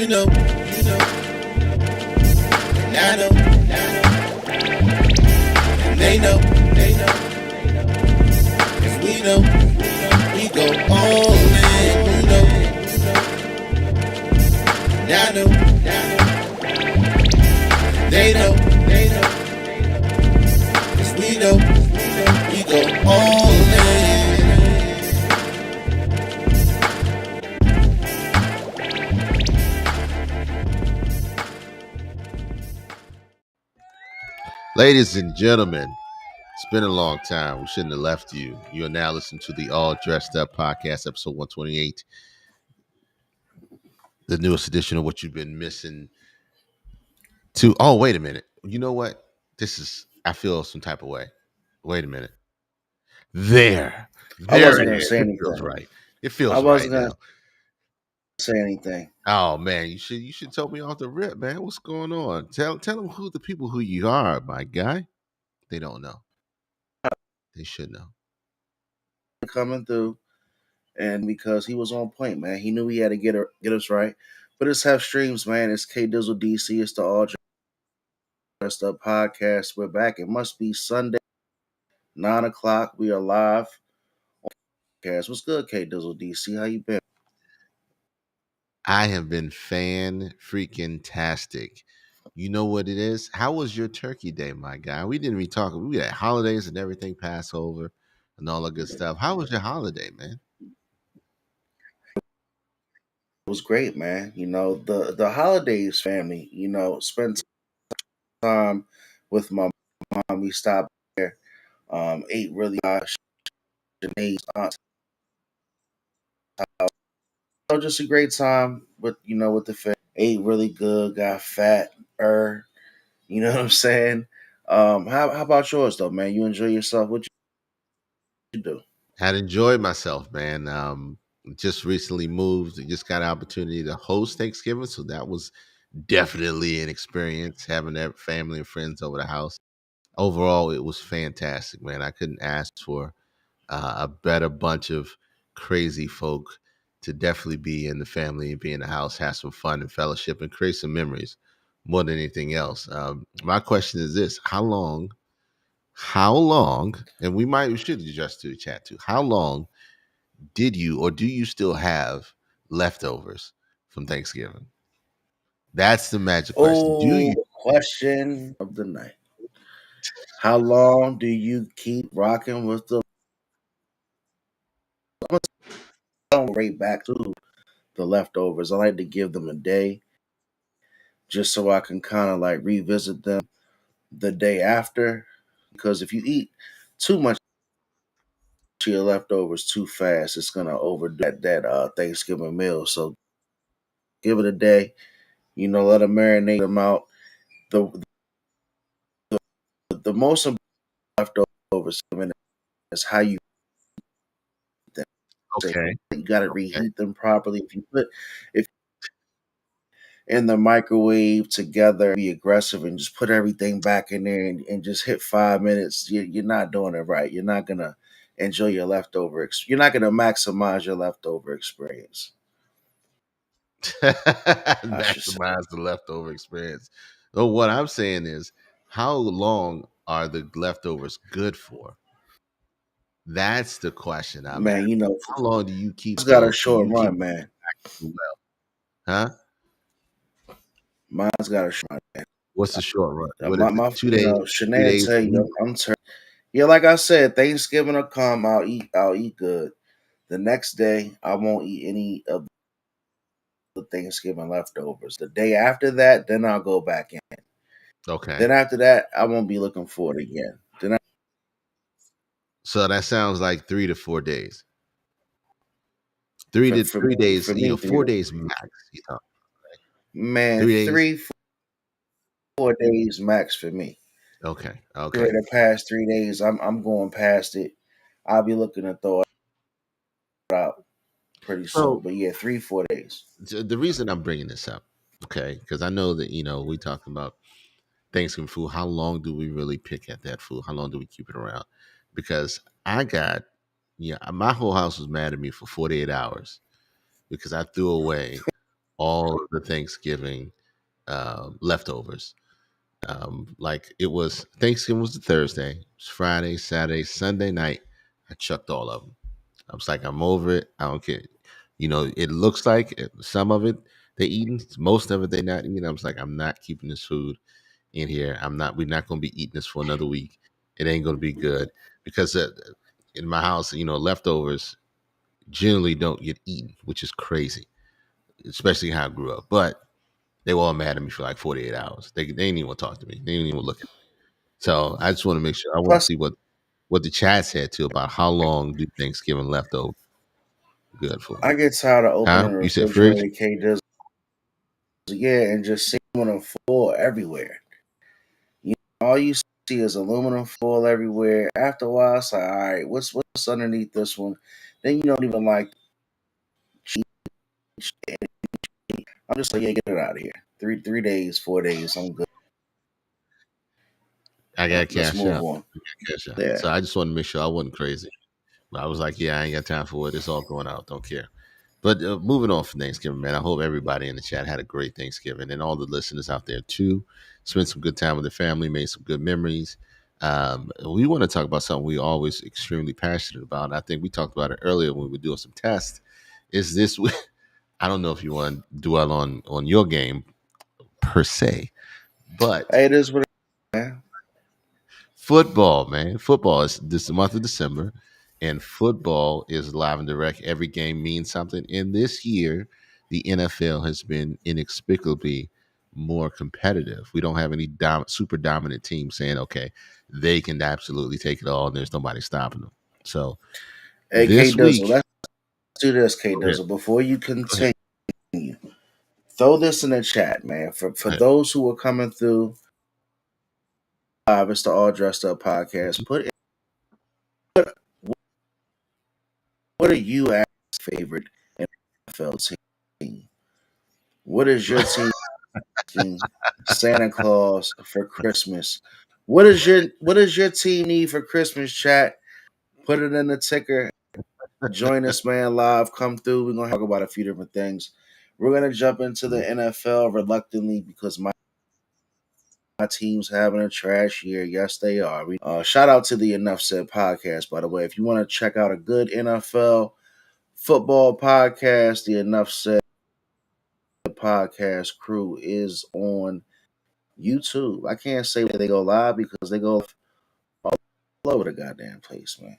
You know, and I know, and they know, and we know, we go all in. You know, and I know, and they know, cause we know, we go all in. Ladies and gentlemen, it's been a long time. We shouldn't have left you. You are now listening to the All Dressed Up Podcast, episode 128, the newest edition of what you've been missing. Oh, wait a minute. You know what? I feel some type of way. Wait a minute. There. I There wasn't it going to is. say It anything. feels right. It I feels wasn't right going now. to say anything. Oh man, you should tell me off the rip, man. What's going on? Tell them who you are, my guy. They don't know. They should know. Coming through, and because he was on point, man. He knew he had to get us right. But it's have streams, man. It's K Dizzle DC. It's the All Dressed Up Podcast. We're back. It must be Sunday, 9 o'clock. We are live. What's good, K Dizzle DC? How you been? I have been fan freaking tastic. You know what it is? How was your turkey day, my guy? We didn't even talk. We had holidays and everything, Passover and all the good stuff. How was your holiday, man? It was great, man. The holidays, family. Spent time with my mom. We stopped there. Ate really Sinead's aunt's house. Just a great time with the family. Ate really good, got fat, you know what I'm saying? How about yours though, man? You enjoy yourself? What you do? Had enjoyed myself, man. Just recently moved. Just got an opportunity to host Thanksgiving, so that was definitely an experience having that family and friends over the house. Overall, it was fantastic, man. I couldn't ask for a better bunch of crazy folk to definitely be in the family and be in the house, have some fun and fellowship, and create some memories more than anything else. My question is this: How long? And we should adjust to the chat too. How long did you or do you still have leftovers from Thanksgiving? That's the magic question. Do Oh, you? question of the night. How long do you keep rocking with the right back to the leftovers? I like to give them a day just so I can kind of like revisit them the day after. Because if you eat too much of your leftovers too fast, it's gonna overdo that Thanksgiving meal. So give it a day. Let them marinate them out. The most important leftovers is how you eat them. Okay. You got to Okay. reheat them properly. If in the microwave together, be aggressive and just put everything back in there and just hit 5 minutes, you're not doing it right. You're not gonna enjoy your leftover. You're not gonna maximize your leftover experience. I should say. Maximize the leftover experience. So what I'm saying is, how long are the leftovers good for? That's the question I'm Man, asking. How long do you keep it's got a those? Do short you keep run, man. them well? Huh? Mine's got a short run. What's the short run? What is it? My 2 days? 3 Shanae days? tell A week? you I'm turning. Yeah, like I said, Thanksgiving will come. I'll eat good. The next day, I won't eat any of the Thanksgiving leftovers. The day after that, then I'll go back in. Okay. Then after that, I won't be looking for it again. So that sounds like 3 to 4 days. Three to For 3 days. for me, 4 days max. You know, man, 3 days. 3 4 days max for me. Okay. Ready Okay. to pass 3 days, I'm going past it. I'll be looking to throw it out pretty soon. So But yeah, 3 4 days. the reason I'm bringing this up, okay, because I know that we talking about Thanksgiving food. How long do we really pick at that food? How long do we keep it around? Because my whole house was mad at me for 48 hours because I threw away all of the Thanksgiving leftovers. Like it was Thanksgiving was the Thursday, it was Friday, Saturday, Sunday night. I chucked all of them. I was like, I'm over it. I don't care. It looks like some of it they eating, most of it they not eating. I was like, I'm not keeping this food in here. I'm not. We're not going to be eating this for another week. It ain't going to be good because in my house, leftovers generally don't get eaten, which is crazy, especially how I grew up. But they were all mad at me for like 48 hours. They didn't even want to talk to me. They didn't even look at me. So I just want to make sure. I want to Plus, see what the chat said too about how long do Thanksgiving leftover good for. I get tired of opening Huh? the You said fridge? refrigerator, K Dizzle, and just seeing aluminum foil everywhere. All you see is aluminum foil everywhere. After a while, it's like, all right, what's underneath this one? Then you don't even like cheese. I'm just like, yeah, get it out of here. 3 days, 4 days, I'm good. I got Let's cash move out. on. Cash out. Yeah. So I just want to make sure I wasn't crazy. But I was like, yeah, I ain't got time for it. It's all going out. Don't care. But moving on from Thanksgiving, man, I hope everybody in the chat had a great Thanksgiving and all the listeners out there too. Spent some good time with the family, made some good memories. We want to talk about something we always extremely passionate about. I think we talked about it earlier when we were doing some tests. Is this? I don't know if you want to dwell on your game per se, but Hey, it is what it is, man. football, man. Football is this month of December, and football is live and direct. Every game means something. And this year, the NFL has been inexplicably more competitive. We don't have any super dominant teams saying, okay, they can absolutely take it all, and there's nobody stopping them. So Hey, K this Dizzle, week, let's do this, K go ahead. Dizzle. Before you Go ahead. continue, throw this in the chat, man. For Go ahead. those who are coming through live, it's the All Dressed Up podcast. What are you as favorite NFL team? What is your team asking Santa Claus for Christmas? What does your team need for Christmas, chat? Put it in the ticker. Join us, man, live. Come through. We're gonna talk about a few different things. We're gonna jump into the NFL reluctantly because my team's having a trash year. Yes, they are. Shout out to the Enough Said podcast, by the way. If you want to check out a good NFL football podcast, the Enough Said podcast crew is on YouTube. I can't say where they go live because they go all over the goddamn place, man.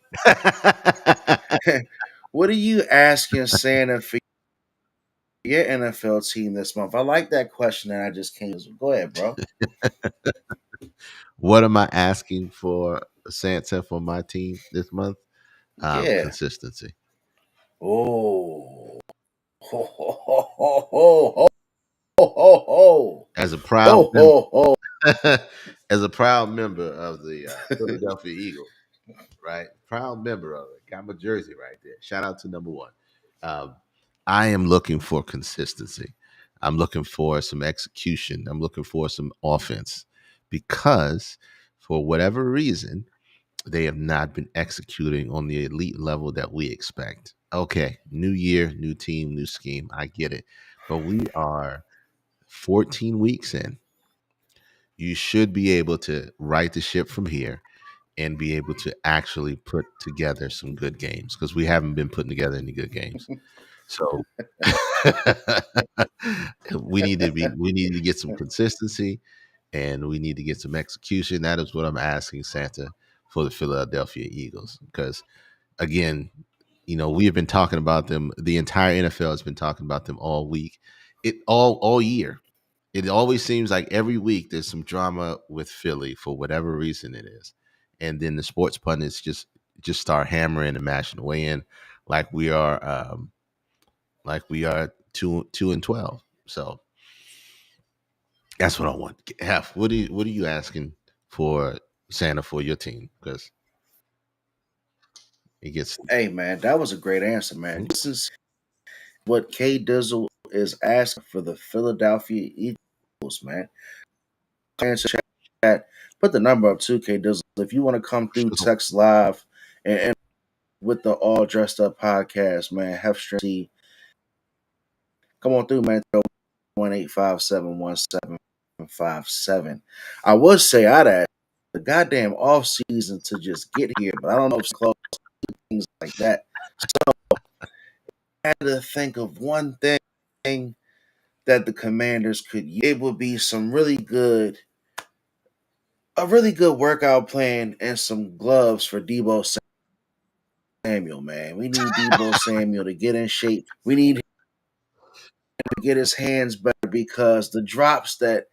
What are you asking Santa for your NFL team this month? I like that question that I just came. Go ahead, bro. What am I asking for Santa for my team this month? Yeah. Consistency. Oh. Ho, ho, ho, ho, ho, ho, ho, ho. As a proud Ho, member, ho, ho. as a proud member of the Philadelphia Eagles, right? Proud member of it. Got my jersey right there. Shout out to number one. Um, I am looking for consistency. I'm looking for some execution. I'm looking for some offense because for whatever reason, they have not been executing on the elite level that we expect. Okay, new year, new team, new scheme. I get it. But we are 14 weeks in. You should be able to right the ship from here and be able to actually put together some good games because we haven't been putting together any good games. So we need to get some consistency and we need to get some execution. That is what I'm asking Santa for the Philadelphia Eagles because again, we have been talking about them. The entire NFL has been talking about them all week. It all year. It always seems like every week there's some drama with Philly for whatever reason it is, and then the sports pundits just start hammering and mashing away in like we are 2-12. So that's what I want. Hef, what are you asking for Santa for your team? Because it gets Hey, man, that was a great answer, man. This is what K Dizzle is asking for the Philadelphia Eagles, man. Answer chat. Put the number up too, K Dizzle. If you want to come through, text live and with the All Dressed Up podcast, man. Have strength. Come on through, man. 718-571-1757. I would say I'd ask the goddamn off season to just get here, but I don't know if it's close to things like that. So I had to think of one thing that the Commanders could use. It would be a really good workout plan and some gloves for Debo Samuel, man. We need Debo Samuel to get in shape. We need him to get his hands better because the drops that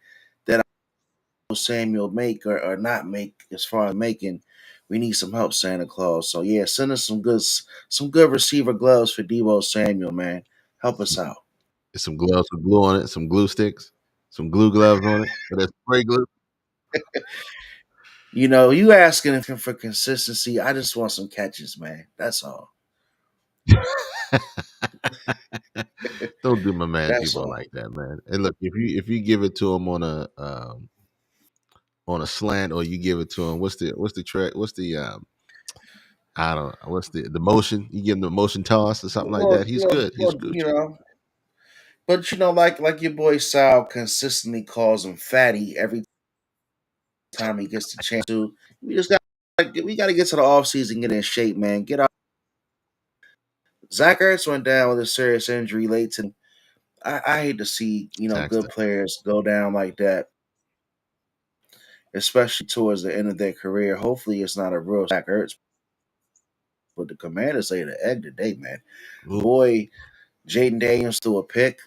Samuel make or not make as far as making, we need some help, Santa Claus. So yeah, send us some good receiver gloves for Debo Samuel, man. Help us out. Some gloves with glue on it, some glue sticks, some glue gloves on it. But that's spray glue. You know, you asking him for consistency. I just want some catches, man. That's all. Don't do my man That's Debo all. like that, man. And look, if you give it to him on a slant or you give it to him, what's the track? What's the I don't know. What's the motion? You give him the motion toss or something like that. He's good. He's good. You know, but you know, like your boy Sal consistently calls him fatty every time he gets the chance to. We got to get to the offseason, get in shape, man. Get out. Zach Ertz went down with a serious injury late to. I hate to see good Taxed. players go down like that, especially towards the end of their career. Hopefully, it's not a real Zach Ertz, but the Commanders laid an egg today, man. Ooh. Boy, Jaden Daniels threw a pick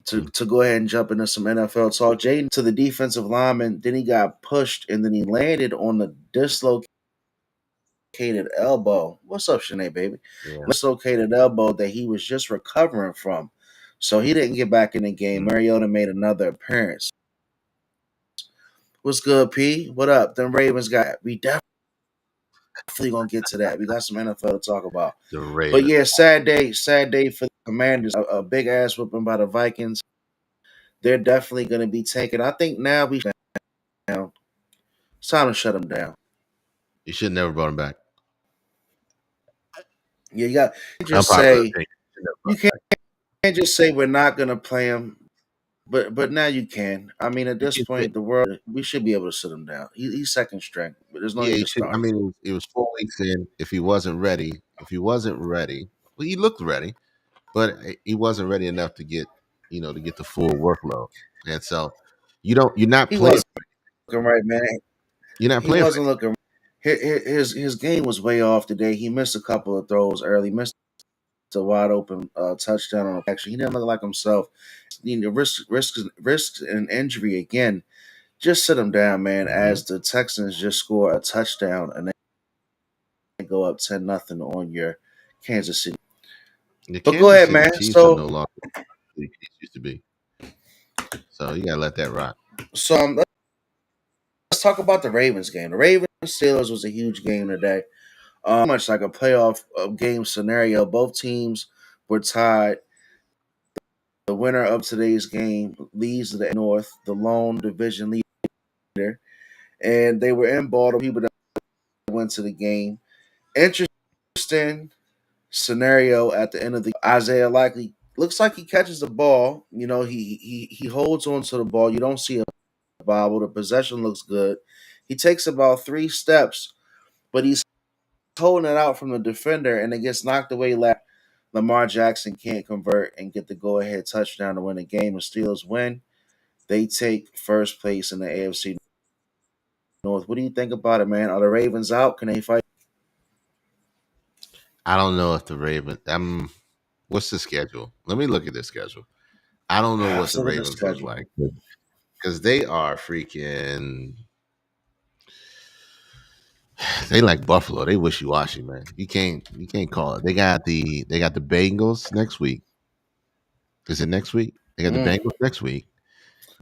Hmm. to go ahead and jump into some NFL talk. Jaden to the defensive lineman, then he got pushed and then he landed on the dislocated elbow. What's up, Shanae, baby? Yeah. Dislocated elbow that he was just recovering from. So he didn't get back in the game. Mariota made another appearance. What's good, P? What up? Them Ravens we definitely gonna get to that. We got some NFL to talk about. The But Ravens. yeah, sad day for the Commanders. A big ass whooping by the Vikings. They're definitely gonna be taken. I think now it's time to shut them down. You should never brought him back. Yeah, you got just Unpopular say opinion. you can't just say we're not gonna play them. But now you can. I mean, at You this can say, point, the world we should be able to sit him down. He's second string, but there's no yeah, need you to should. start I him. mean, it was 4 weeks in. If he wasn't ready, well, he looked ready, but he wasn't ready enough to get, to get the full workload. And so, you're not He playing. wasn't looking right, man. You're not He playing. wasn't looking. His game was way off today. He missed a couple of throws early. Missed a wide open touchdown on a action. He didn't look like himself. Risks an injury again. Just sit him down, man. As the Texans just score a touchdown and they go up 10-0 on your Kansas City. The But go Kansas ahead, City man. Chiefs are So no longer what the Chiefs used to be. So you gotta let that rock. so let's talk about the Ravens game. The Ravens Steelers was a huge game today. Much like a playoff game scenario. Both teams were tied. The winner of today's game leads to the North, the lone division leader, and they were in Baltimore. People that went to the game. Interesting scenario at the end of the Isaiah Likely looks like he catches the ball. You know, he holds on to the ball. You don't see a bobble. The possession looks good. He takes about 3 steps, but he's holding it out from the defender, and it gets knocked away. Lamar Jackson can't convert and get the go-ahead touchdown to win the game. The Steelers win. They take first place in the AFC North. What do you think about it, man? Are the Ravens out? Can they fight? I don't know if the Ravens. What's the schedule? Let me look at the schedule. I don't know what Let's the look at the Ravens look schedule. like because they are freaking. They like Buffalo. They wishy washy, man. You can't call it. They got the Bengals next week. Is it next week? They got the Mm. Bengals next week.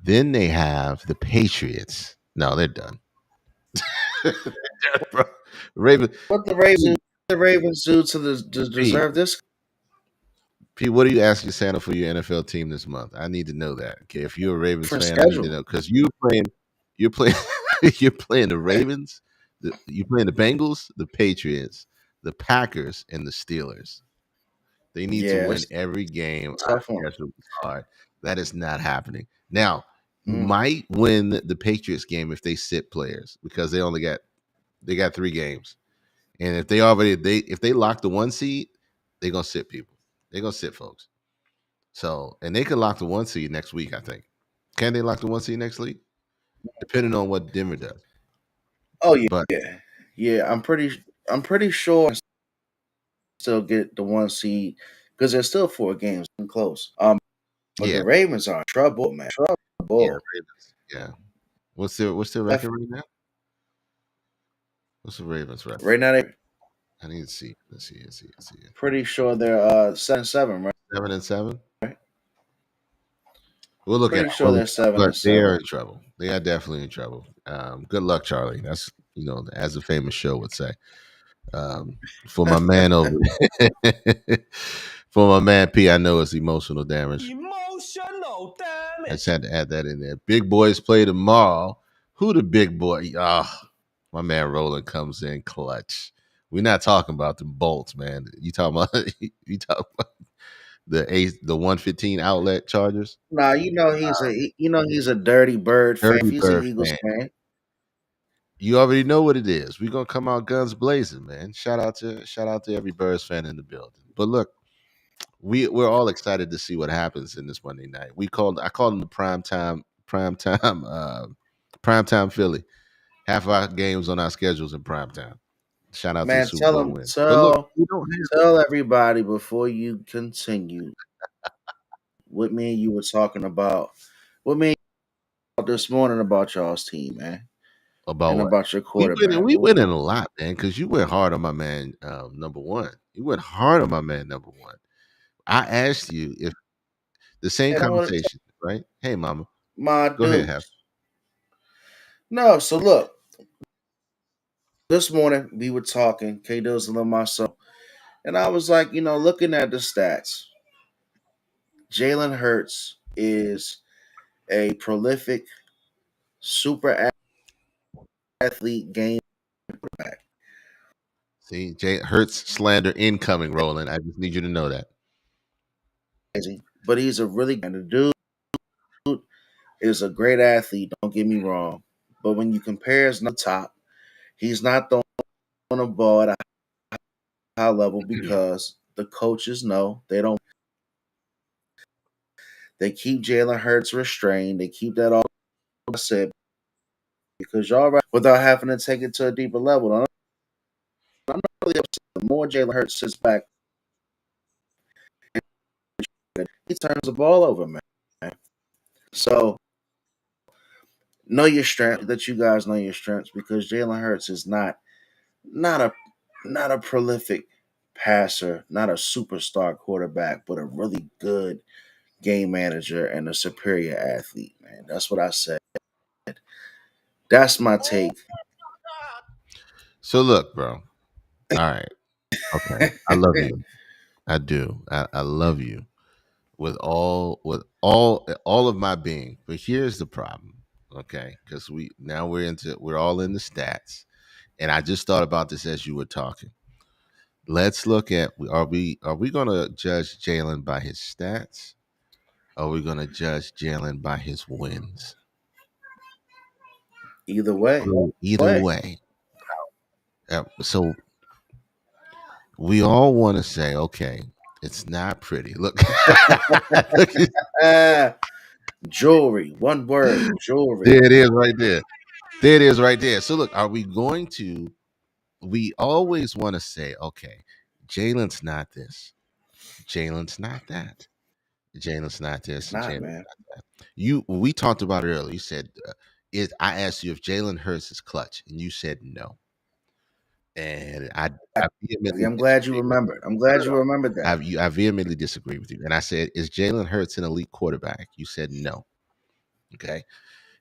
Then they have the Patriots. No, they're done. Bro, Ravens. What the Ravens do to P, deserve this P, what are you asking Santa for your NFL team this month? I need to know that. Okay, if you're a Ravens different fan, I need to schedule? know because you're playing, you're playing the Ravens, you're playing the Bengals, the Patriots, the Packers, and the Steelers. They need to Yeah, win it's every game. a tough one. Schedule is hard. That is not happening. Now, you Mm. might win the Patriots game if they sit players because they got 3 games. And if they lock the 1 seed, they're gonna sit people. They're gonna sit folks. So and they can lock the 1 seed next week, I think. Can they lock the 1 seed next week? Depending on what Denver does. Oh yeah, But yeah, yeah. I'm pretty sure still get the 1 seed because there's still 4 games and close. But yeah, the Ravens are in trouble, man. yeah, Trouble. Ravens. Yeah. What's their record right now? What's the Ravens record? Right now, they're I need to see. Let's see. pretty sure they're 7-7, right? 7-7. We'll look at Pretty it. sure they're seven But and they are seven. in trouble. They are definitely in trouble. Good luck, Charlie. That's as the famous show would say. For my man over for my man P, I know it's emotional damage. Emotional I damage. just had to add that in there. Big boys play tomorrow. Who the big boy? My man Roland comes in clutch. We're not talking about the Bolts, man. You talking about the 115 outlet Chargers? Nah, he's a dirty bird fan. Dirty He's an Bird Eagles fan. fan. You already know what it is. We're gonna come out guns blazing, man. Shout out to every Birds fan in the building. But look, we're all excited to see what happens in this Monday night. I called them the prime time Philly. Half of our games on our schedules in prime time. Shout out to the Man, Super Bowl win. But look, tell we don't have tell everybody before you continue what me and you were talking about. What me and you talked this morning about y'all's team, man, about and what about your quarterback. we winning a lot, man. Because you went hard on my man number one. You went hard on my man number one. I asked you if the same And I want to conversation, right? Hey, mama, my go ahead, have. dudes. No, so look, this morning we were talking, K Dizzle and myself, and I was like, looking at the stats, Jalen Hurts is a prolific, super athlete game quarterback. See, Jay Hurts slander incoming, Roland. I just need you to know that. But he's a really good dude. Is a great athlete. Don't get me wrong. But when you compare his top, he's not throwing the ball at a high level because the coaches know they don't. They keep Jalen Hurts restrained. They keep that all said because y'all right without having to take it to a deeper level. I'm not really upset. The more Jalen Hurts sits back, he turns the ball over, man. So know your strength. That you guys know your strengths because Jalen Hurts is not a not a prolific passer, not a superstar quarterback, but a really good game manager and a superior athlete, man. That's what I said. That's my take. So look, bro. All right. Okay. I love you. I do. I love you with all of my being. But here's the problem. Okay. Because we're all in the stats. And I just thought about this as you were talking. Let's look at are we gonna judge Jalen by his stats? Or are we gonna judge Jalen by his wins? Either way. Either way. So we all want to say, okay, it's not pretty. Look, look Ah, jewelry. One word. Jewelry. there it is right there. There it is right there. So look, are we going to? We always want to say, okay, Jalen's not this. Jalen's not that. Jalen's not this. And Not, Jalen. man. We talked about it earlier. You said, I asked you if Jalen Hurts is clutch, and you said no. And I vehemently I'm glad you disagree with remembered. I'm you. No, glad no, you no. remembered that. I vehemently disagree with you. And I said, is Jalen Hurts an elite quarterback? You said no. Okay.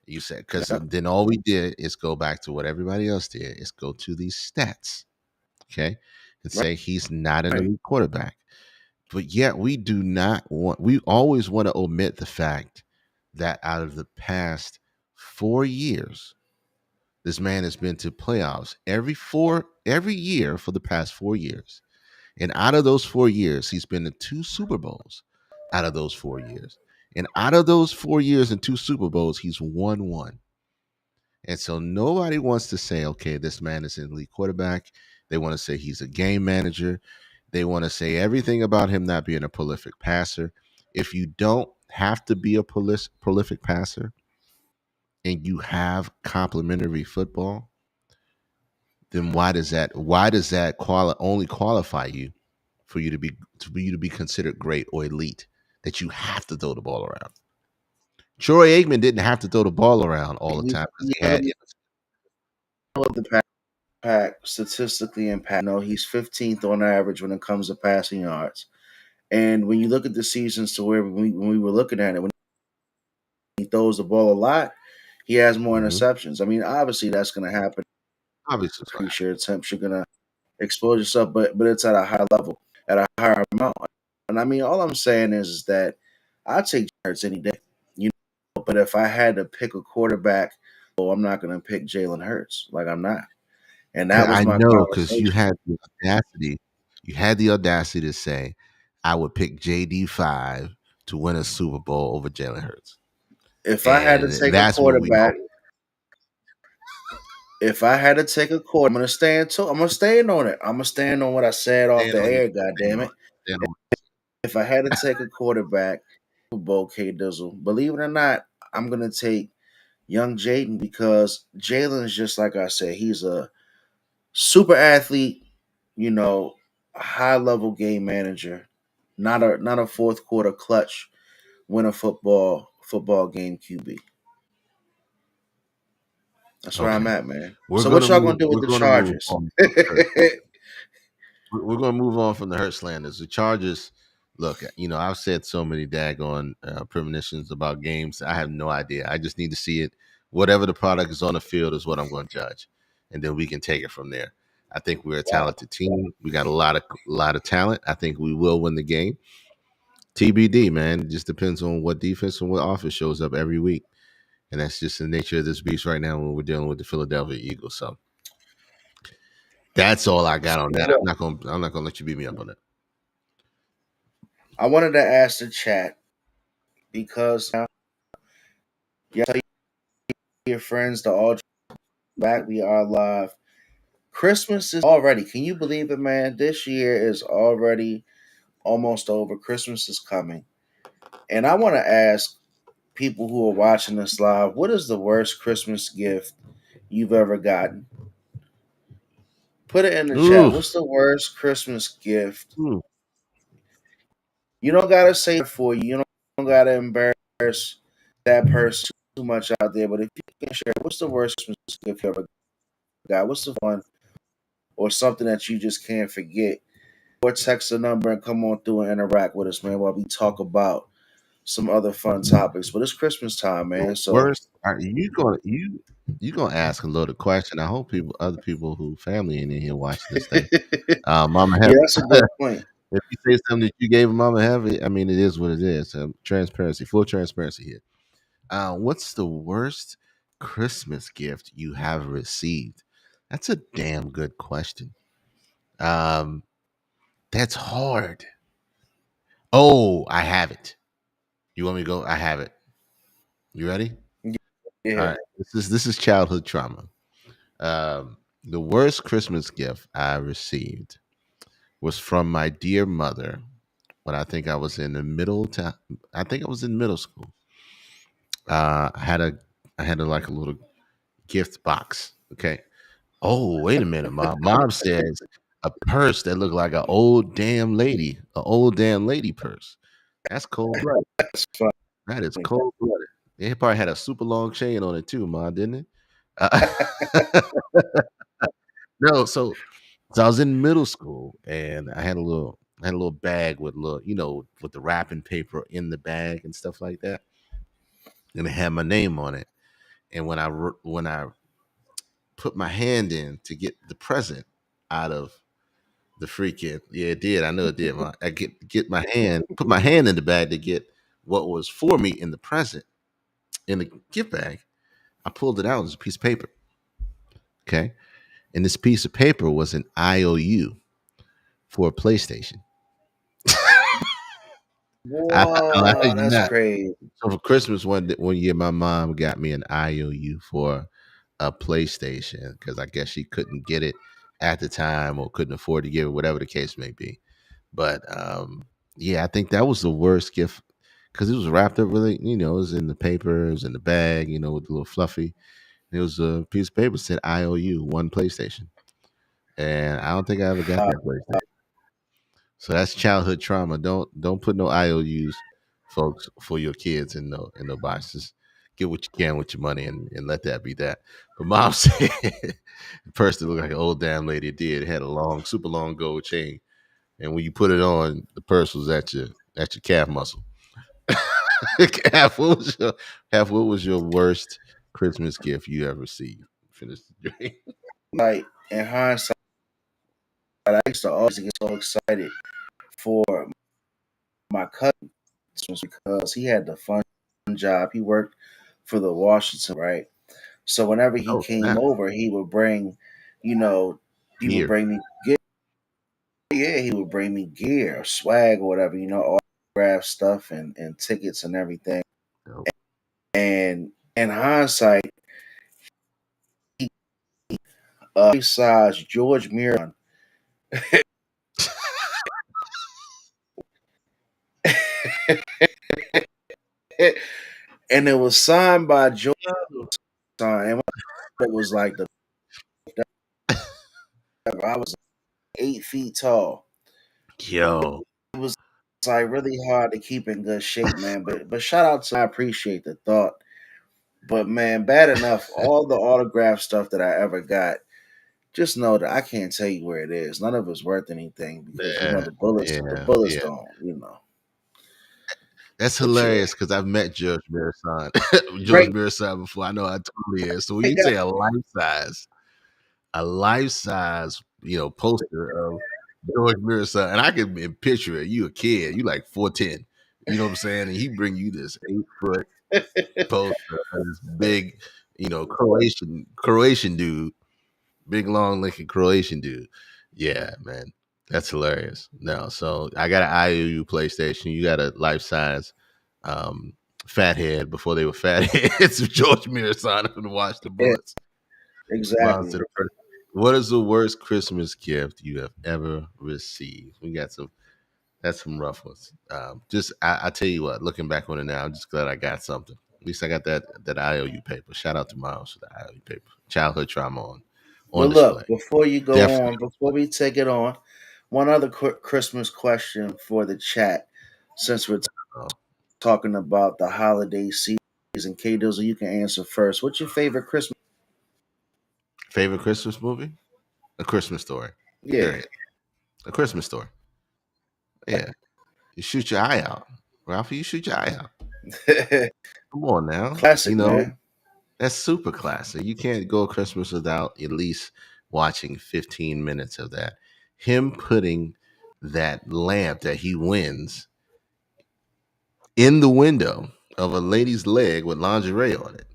You said, because Yep. then all we did is go back to what everybody else did, is go to these stats. Okay. And say he's not an Right. elite quarterback. But yet we always want to omit the fact that out of the past 4 years, this man has been to playoffs every year for the past 4 years. And out of those 4 years, he's been to 2 Super Bowls out of those 4 years. And out of those 4 years and two Super Bowls, he's won one. And so nobody wants to say, okay, this man is an elite quarterback. They want to say he's a game manager. They want to say everything about him not being a prolific passer. If you don't have to be a prolific passer and you have complimentary football, then why does that only qualify you for you to be considered great or elite? That you have to throw the ball around. Troy Aikman didn't have to throw the ball around all the You, time because you he know, had. you know what the pack statistically impact. No, he's 15th on average when it comes to passing yards. And when you look at the seasons to where when we were looking at it, when he throws the ball a lot, he has more Mhm. interceptions. I mean, obviously that's going to happen. Obviously, it's gonna Increase your attempts. You're going to expose yourself, but it's at a higher level, at a higher amount. And I mean, all I'm saying is that I take Hurts any day. You know, but if I had to pick a quarterback, well, I'm not going to pick Jalen Hurts. Like I'm not. And that was I my know because you conversation. had the audacity. You had the audacity to say, "I would pick JD5 to win a Super Bowl over Jalen Hurts," If I had to and take a that's what we quarterback, hope. if I had to take a quarter, I'm gonna stand to. I'm gonna stand on it. I'm gonna stand on what I said off Stand the on your, air. God stand damn on, it! stand on. If I had to take a quarterback, Super Bowl K Dizzle. Believe it or not, I'm gonna take young Jaden because Jalen is just like I said. He's a super athlete. You know, a high level game manager. Not a fourth quarter clutch win a football game QB. That's where I'm Okay, at, man. we're So what gonna y'all gonna move. do with We're the gonna move Chargers? on from the Hurts. We're gonna move on from the Hurt slanders. The Chargers. Look, I've said so many daggone premonitions about games. I have no idea. I just need to see it. Whatever the product is on the field is what I'm going to judge, and then we can take it from there. I think we're a Wow. talented team. We got a lot of talent. I think we will win the game. TBD, man. It just depends on what defense and what offense shows up every week, and that's just the nature of this beast right now when we're dealing with the Philadelphia Eagles. So that's all I got on that. Well, I'm not gonna let you beat me up on that. I wanted to ask the chat because now you tell your friends to all back. We are live. Christmas is already. Can you believe it, man? This year is already almost over. Christmas is coming, and I want to ask people who are watching this live, what is the worst Christmas gift you've ever gotten? Put it in the chat. Ooh, What's the worst Christmas gift? ooh. You don't gotta say it for you. You don't gotta embarrass that person too much out there. But if you can share, what's the worst Christmas gift you ever got? What's the one or something that you just can't forget? Or text the number and come on through and interact with us, man, while we talk about some other fun topics. But it's Christmas time, The man. So worst are you gonna ask a loaded question. I hope other people who family in here watching this thing. Mama yeah, Heaven. that's a good point. If you say something that you gave Mama Heaven, I mean it is what it is. Transparency, full transparency here. What's the worst Christmas gift you have received? That's a damn good question. Um, that's hard. Oh, I have it. You want me to go? I have it. You ready? All Yeah. right. This is childhood trauma. The worst Christmas gift I received was from my dear mother when I think I was in middle school. I had a like a little gift box. Okay. Oh, wait a minute. My mom says a purse that looked like an old damn lady purse. That's cold blooded. That's funny. That is cold blooded. It probably had a super long chain on it too, ma, didn't it? Uh, no, so I was in middle school and I had a little bag with with the wrapping paper in the bag and stuff like that, and it had my name on it. And when I put my hand in to get the present out of the freaking, yeah, it did. I know it did. I put my hand in the bag to get what was for me in the present in the gift bag. I pulled it out. It was a piece of paper. Okay, and this piece of paper was an IOU for a PlayStation. I Whoa, think that's not. crazy. So for Christmas one year, my mom got me an IOU for a PlayStation because I guess she couldn't get it at the time or couldn't afford to give it, whatever the case may be. But yeah, I think that was the worst gift because it was wrapped up really. It was in the paper, it was in the bag, with a little fluffy. It was a piece of paper that said IOU, one PlayStation, and I don't think I ever got Uh, that PlayStation. So that's childhood trauma. Don't put no IOUs, folks, for your kids in no boxes. Get what you can with your money and let that be that. But mom said the person looked like an old damn lady. It did. It had a long, super long gold chain. And when you put it on, the purse was at your calf muscle. Calf, what was your worst Christmas gift you ever received? Finish the drink. like in hindsight, I used to always get so excited for my cousin because he had the fun job. He worked for the Washington, right? So whenever he Oh came snap. over, he would bring, you know, he would Here. bring me gear. Yeah, he would bring me gear, swag, or whatever, autograph stuff and tickets and everything. Oh. And in hindsight, size George Miron, and it was signed by George. And it was like I was 8 feet tall. Yo. It was like really hard to keep in good shape, man. But shout out to I appreciate the thought. But man, bad enough. All the autograph stuff that I ever got, just know that I can't tell you where it is. None of it's worth anything because Yeah. the Yeah. bullets Yeah. don't. That's But yeah, hilarious because I've met George Mirasan, George great. Mirasan before. I know how tall he is. So when Great you guy. say a life size, poster of George Mirasan, and I can picture it. You a kid, you like 4'10". You know what I'm saying? And he bring you this 8 foot poster of this big, Croatian dude, big long Lincoln Croatian dude. Yeah, man. That's hilarious. No, so I got an IOU PlayStation. You got a life size um, fathead before they were fatheads. George Mirasan to watch the Yeah, bullets. Bombs to exactly. the first. What is the worst Christmas gift you have ever received? We got some. That's some rough ones. I tell you what. Looking back on it now, I'm just glad I got something. At least I got that IOU paper. Shout out to Miles for the IOU paper. Childhood trauma on But look, display. before you go Definitely. on, before we take it on, one other quick Christmas question for the chat, since we're Uh, talking about the holiday season. K Dizzle, you can answer first. What's your favorite Christmas? Favorite Christmas movie? A Christmas Story. Yeah, Period. A Christmas Story. Yeah. You shoot your eye out. Ralphie, you shoot your eye out. Come on now. classic, man. That's super classic. You can't go Christmas without at least watching 15 minutes of that. Him putting that lamp that he wins in the window of a lady's leg with lingerie on it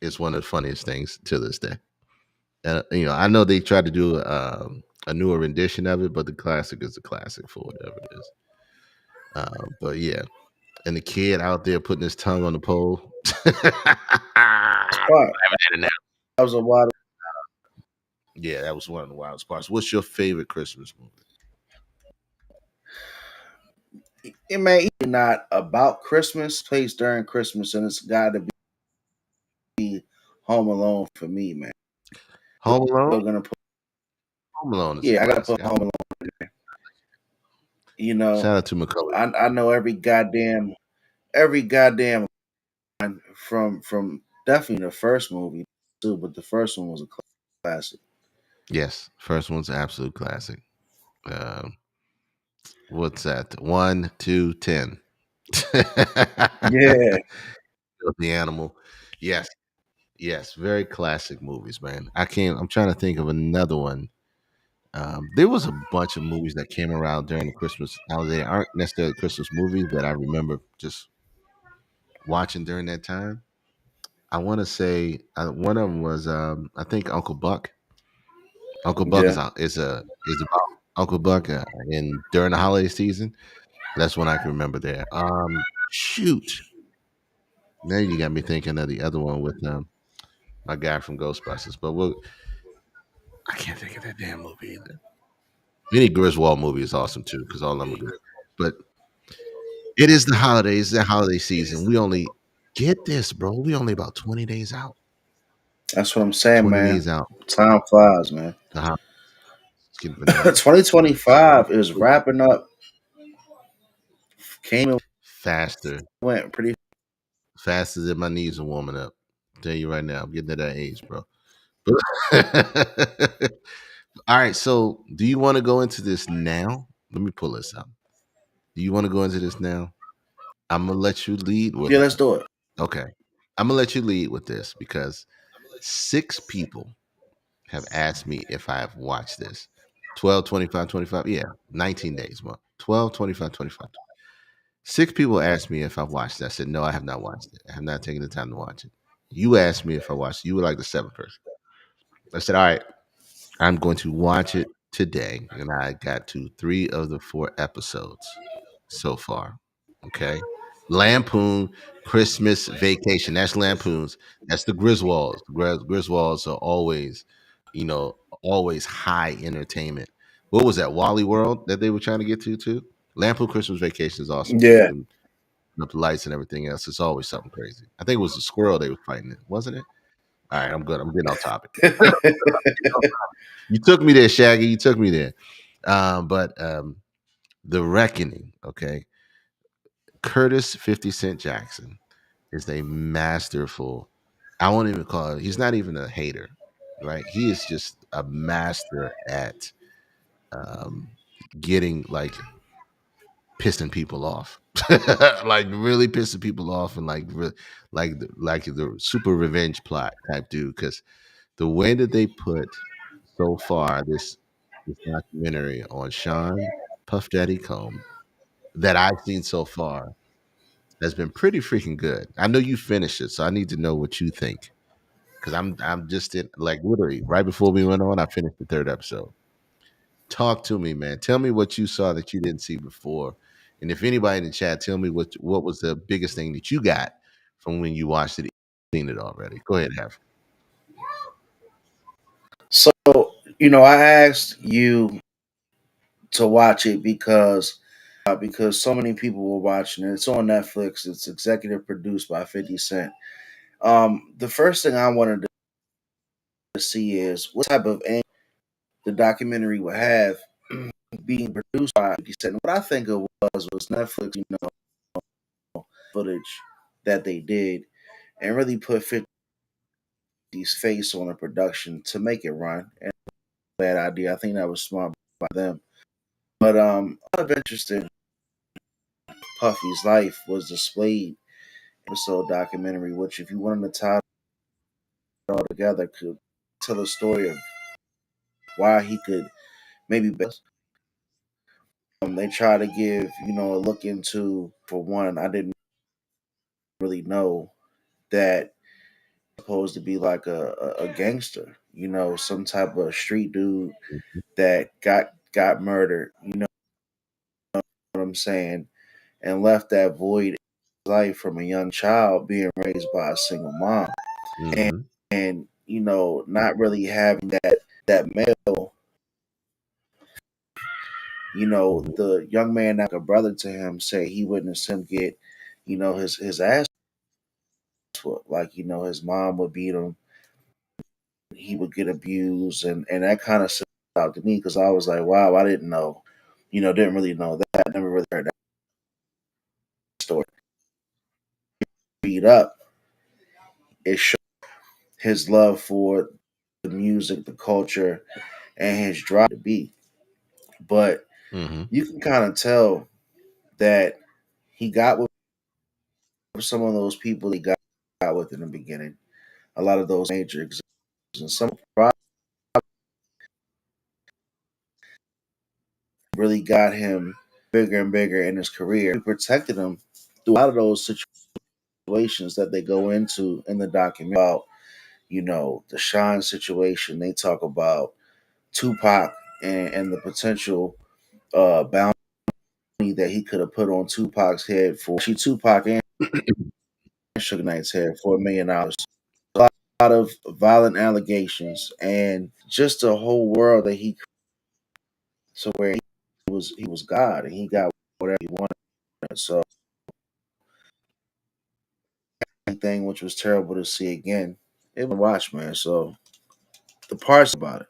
is one of the funniest things to this day. I know they tried to do a newer rendition of it, but the classic is the classic for whatever it is. But yeah, and the kid out there putting his tongue on the pole. Spot. That was a wild. Yeah, that was one of the wildest parts. What's your favorite Christmas movie? It may even not about Christmas, plays during Christmas, and it's got to be Home Alone for me, man. Home Alone. We're gonna put, Home Alone is a yeah, I gotta classic. put Home Alone. You know, Shout out to Macaulay. I know every goddamn line from definitely the first movie too, but the first one was a classic. Yes, first one's an absolute classic. What's that? 1, 2, 10. Yeah, The animal. Yes, yes, very classic movies, man. I'm trying to think of another one. There was a bunch of movies that came around during the Christmas holiday. Aren't necessarily Christmas movies that I remember just watching during that time. I want to say one of them was I think Uncle Buck. Uncle Buck yeah. is about Uncle Buck in during the holiday season. That's one I can remember there. Shoot. Now you got me thinking of the other one with my guy from Ghostbusters. But I can't think of that damn movie either. Any Griswold movie is awesome too, because all of them are good. But it is the holidays, the holiday season. We only get this, bro. We only about 20 days out. That's what I'm saying, 20 man. days out. Time flies, man. The holidays. It's getting bananas. 2025 is wrapping up. Came and Faster. went pretty. Faster than my knees are warming up. I'll tell you right now, I'm getting to that age, bro. All right, so do you want to go into this now? Let me pull this up. Do you want to go into this now? I'm gonna let you lead with Yeah, it. let's do it. Okay. I'm gonna let you lead with this because 6 people have asked me if I have watched this. 12, 25, 25. Yeah, 19 days. Well, 12, 25, 25. 6 people asked me if I've watched it. I said, no, I have not watched it. I have not taken the time to watch it. You asked me if I watched it. You were like the 7th person. I said, all right, I'm going to watch it today. And I got to 3 of the 4 episodes so far. Okay. Lampoon Christmas Vacation. That's Lampoons. That's the Griswolds. Griswolds are always, always high entertainment. What was that? Wally World that they were trying to get to too? Lampoon Christmas Vacation is awesome too. Yeah. Them up the lights and everything else. It's always something crazy. I think it was the squirrel they were fighting it, wasn't it? All right, I'm good. I'm getting off topic. You took me there, Shaggy. You took me there. But The Reckoning, okay. Curtis 50 Cent Jackson is a masterful, I won't even call it, he's not even a hater, right? He is just a master at um, getting like pissing people off. Like really pissing people off and like the super revenge plot type dude. Because the way that they put so far this documentary on Sean Puff Daddy Combs that I've seen so far has been pretty freaking good. I know you finished it, so I need to know what you think. Because I'm just in like literally right before we went on, I finished the 3rd episode. Talk to me, man. Tell me what you saw that you didn't see before. And if anybody in the chat, tell me what was the biggest thing that you got from when you watched it, seen it already. Go ahead, have. So, I asked you to watch it because so many people were watching it. It's on Netflix. It's executive produced by 50 Cent. The first thing I wanted to see is what type of angle the documentary would have being produced by 50 Cent. What I think it was Netflix, footage that they did and really put 50's face on a production to make it run. And bad idea. I think that was smart by them. But a lot of interesting Puffy's life was displayed episode documentary, which if you wanted to tie it all together could tell a story of why he could maybe best. They try to give, a look into, for one, I didn't really know that supposed to be like a gangster, some type of street dude that got murdered, what I'm saying, and left that void in his life from a young child being raised by a single mom. Mm-hmm. And not really having that male, Mm-hmm. the young man like a brother to him say he witnessed him get, his ass whooped. Like, his mom would beat him, he would get abused, and that kind of stood out to me because I was like, wow, I didn't know, didn't really know that. Never really heard that story. Beat up, it showed his love for the music, the culture, and his drive to be. But Mm-hmm. you can kind of tell that he got with some of those people he got with in the beginning. A lot of those major examples, and some really got him bigger and bigger in his career. He protected him through a lot of those situations that they go into in the documentary about, the Sean situation. They talk about Tupac and the potential bounty that he could have put on Tupac's head for actually Tupac and Suge Knight's head for $1 million. A lot of violent allegations and just a whole world that he so where he was God and he got whatever he wanted. So thing which was terrible to see again. It was watch, man. So the parts about it.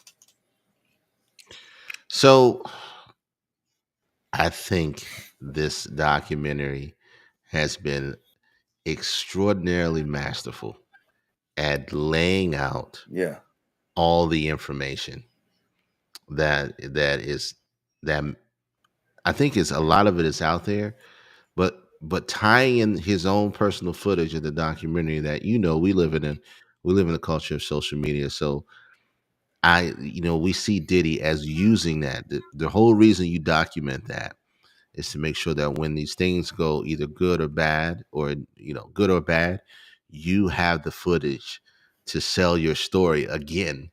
So I think this documentary has been extraordinarily masterful at laying out Yeah. all the information that is that I think is a lot of it is out there, but tying in his own personal footage of the documentary that we live in a culture of social media. So we see Diddy as using that. The whole reason you document that is to make sure that when these things go either good or bad, or good or bad, you have the footage to sell your story again,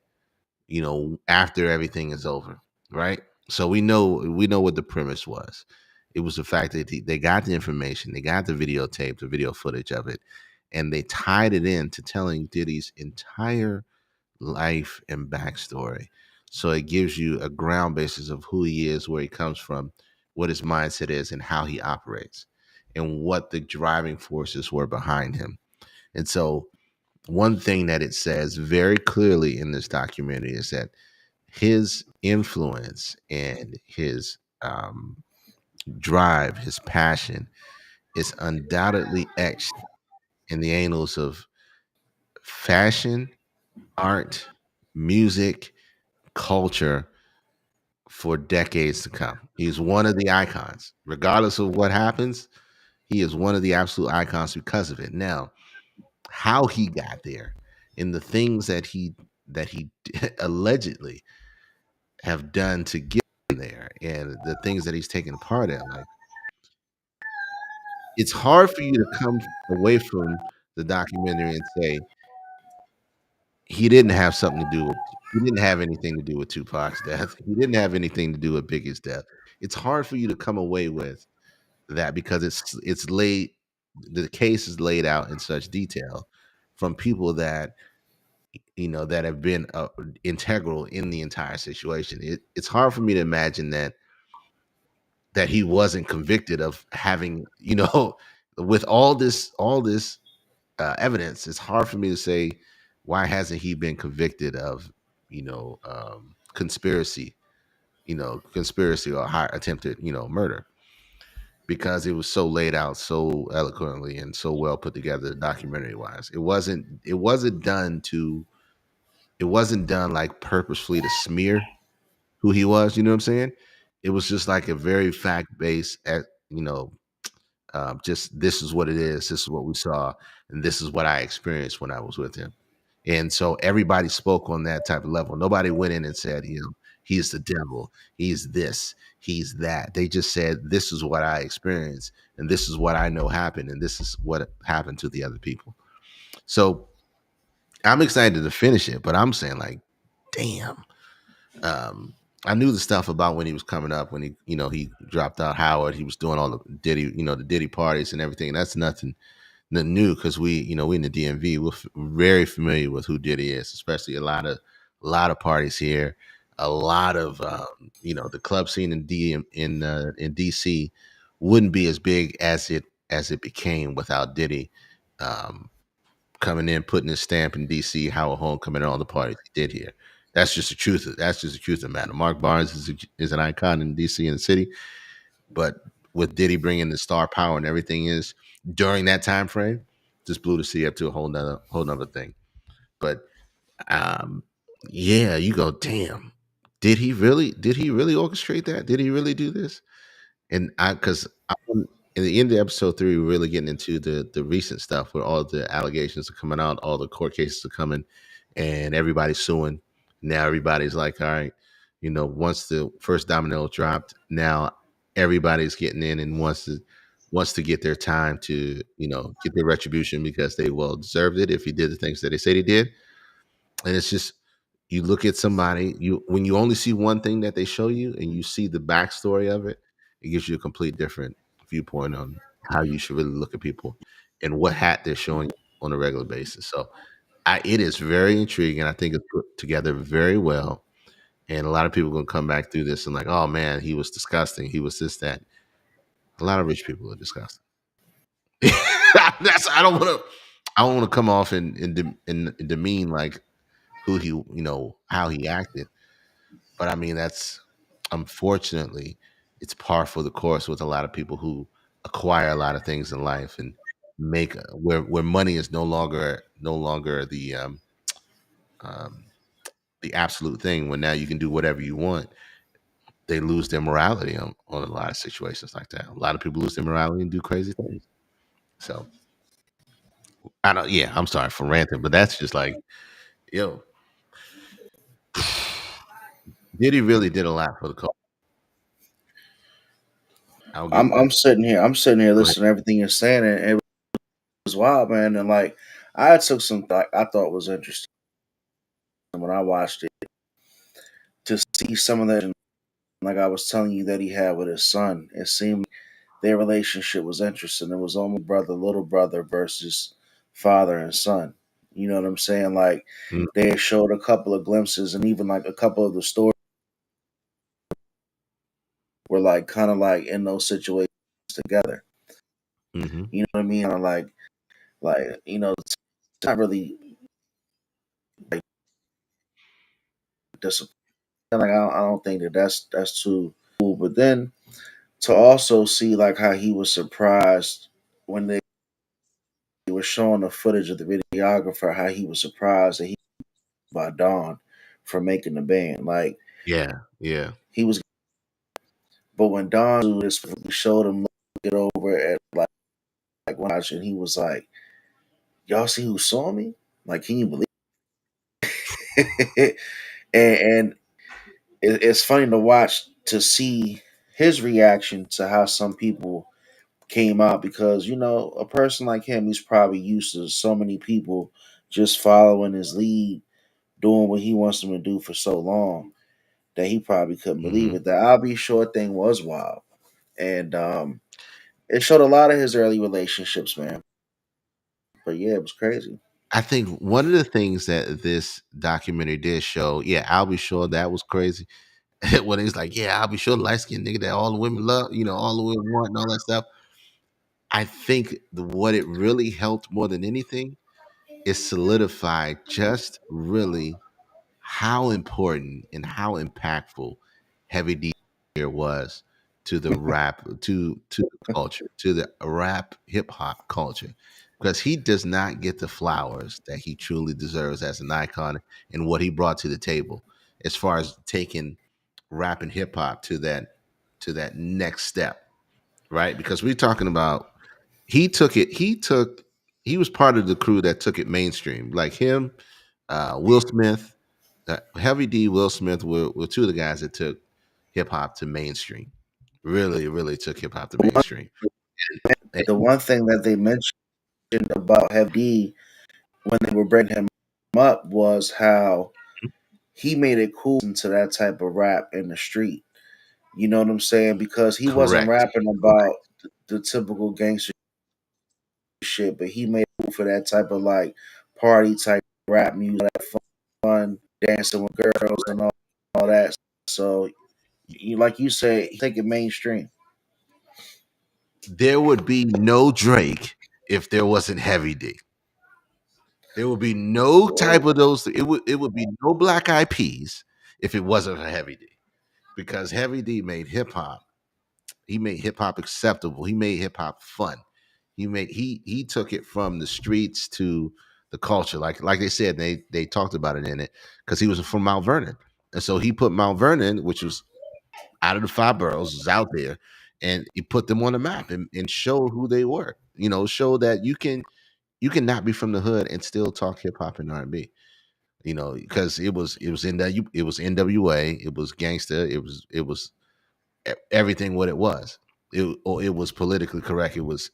after everything is over, right? So we know what the premise was. It was the fact that they got the information, they got the videotape, the video footage of it, and they tied it in to telling Diddy's entire life and backstory. So it gives you a ground basis of who he is, where he comes from, what his mindset is, and how he operates, and what the driving forces were behind him. And so, one thing that it says very clearly in this documentary is that his influence and his drive, his passion, is undoubtedly etched in the annals of fashion, art, music, culture for decades to come. He's one of the icons. Regardless of what happens, he is one of the absolute icons because of it. Now, how he got there and the things that he allegedly have done to get there, and the things that he's taken part in, like, it's hard for you to come away from the documentary and say he didn't have something to do with he didn't have anything to do with Tupac's death. He didn't have anything to do with Biggie's death. It's hard for you to come away with that because it's laid the case is laid out in such detail from people that have been integral in the entire situation. It's hard for me to imagine that he wasn't convicted of having, with all this evidence. It's hard for me to say why hasn't he been convicted of, conspiracy, conspiracy or high attempted, murder, because it was so laid out so eloquently and so well put together documentary wise. It wasn't done like purposefully to smear who he was. You know what I'm saying? It was just like a very fact based at just this is what it is, this is what we saw, and this is what I experienced when I was with him. And so everybody spoke on that type of level. Nobody went in and said, he's the devil, he's this, he's that. They just said, this is what I experienced, and this is what I know happened, and this is what happened to the other people. So I'm excited to finish it, but I'm saying, like, damn. I knew the stuff about when he was coming up, when he dropped out Howard, he was doing all the Diddy parties and everything. That's nothing new, because we in the DMV, we're very familiar with who Diddy is, especially a lot of parties here, a lot of the club scene in DC wouldn't be as big as it became without Diddy um, coming in, putting his stamp in DC, Howard Homecoming, and all the parties he did here. That's just the truth of the matter. Mark Barnes is an icon in DC and the city, but with Diddy bringing the star power and everything is during that time frame, just blew the city up to a whole nother thing. But um, yeah, you go, damn. Did he really orchestrate that? Did he really do this? And because in the end of episode 3, we're really getting into the recent stuff where all the allegations are coming out, all the court cases are coming, and everybody's suing. Now everybody's like, all right, once the first domino dropped, now everybody's getting in and wants to get their time to, get their retribution, because they well deserved it if he did the things that they said he did. And it's just, you look at somebody, when you only see one thing that they show you and you see the backstory of it, It gives you a complete different viewpoint on how you should really look at people and what hat they're showing on a regular basis. So it is very intriguing. I think it's put together very well. And a lot of people are gonna come back through this and like, oh man, he was disgusting. He was this, that. A lot of rich people are disgusting. That's I don't want to come off and demean like who he how he acted. But I mean that's unfortunately it's par for the course with a lot of people who acquire a lot of things in life and make where money is no longer um, the absolute thing when now you can do whatever you want. They lose their morality on a lot of situations like that. A lot of people lose their morality and do crazy things. So I don't. Yeah, I'm sorry for ranting, but that's just like, yo, Diddy really did a lot for the culture. I'll give I'm him that. I'm sitting here. I'm sitting here Go ahead. listening to everything you're saying, and it was wild, man. And like, I took some I thought was interesting when I watched it to see some of that. Like I was telling you that he had with his son. It seemed their relationship was interesting. It was almost brother, little brother versus father and son. You know what I'm saying? Like Mm, they showed a couple of glimpses, and even like a couple of the stories were like kind of like in those situations together. mm-hmm. You know what I mean? Kinda like it's not really like disappointing. Like I don't think that that's too cool. But then to also see like how he was surprised when they were showing the footage of the videographer, how he was surprised that he by Don for making the band. Like Yeah, yeah. he was, but when Don do this, we showed him look it over at like watch, and he was like, "Y'all see who saw me? Like, can you believe?" and it's funny to watch to see his reaction to how some people came out because a person like him, he's probably used to so many people just following his lead, doing what he wants them to do for so long that he probably couldn't believe Hmm. it. That I'll Be Sure thing was wild, and it showed a lot of his early relationships, man. But yeah, it was crazy. I think one of the things that this documentary did show, yeah, I'll be sure that was crazy. When he's like, yeah, I'll be sure light skinned nigga that all the women love, all the women want and all that stuff. I think what it really helped more than anything is solidify just really how important and how impactful Heavy D here was to the rap to the culture, to the rap hip hop culture. Because he does not get the flowers that he truly deserves as an icon and what he brought to the table as far as taking rap and hip hop to that next step, right? Because we're talking about he was part of the crew that took it mainstream. Like him, Will Smith, Heavy D, Will Smith were two of the guys that took hip hop to mainstream. Really, really took hip hop to mainstream. And- The one thing that they mentioned about Heavy D when they were bringing him up was how he made it cool into that type of rap in the street. You know what I'm saying? Because he wasn't correct. rapping about the typical gangster shit, but he made it cool for that type of like party type rap music, that fun dancing with girls and all that. So, like you said, take it mainstream. There would be no Drake if there wasn't Heavy D. There would be no type of those. It would be no Black Eyed Peas if it wasn't for Heavy D. Because Heavy D made hip hop. He made hip hop acceptable. He made hip hop fun. He took it from the streets to the culture. Like they said, they talked about it in it because he was from Mount Vernon, and so he put Mount Vernon, which was out of the five boroughs, was out there, and he put them on the map and showed who they were. Show that you can not be from the hood and still talk hip hop and R&B. Because it was NWA, it was gangster, it was everything what it was. It was politically correct. It was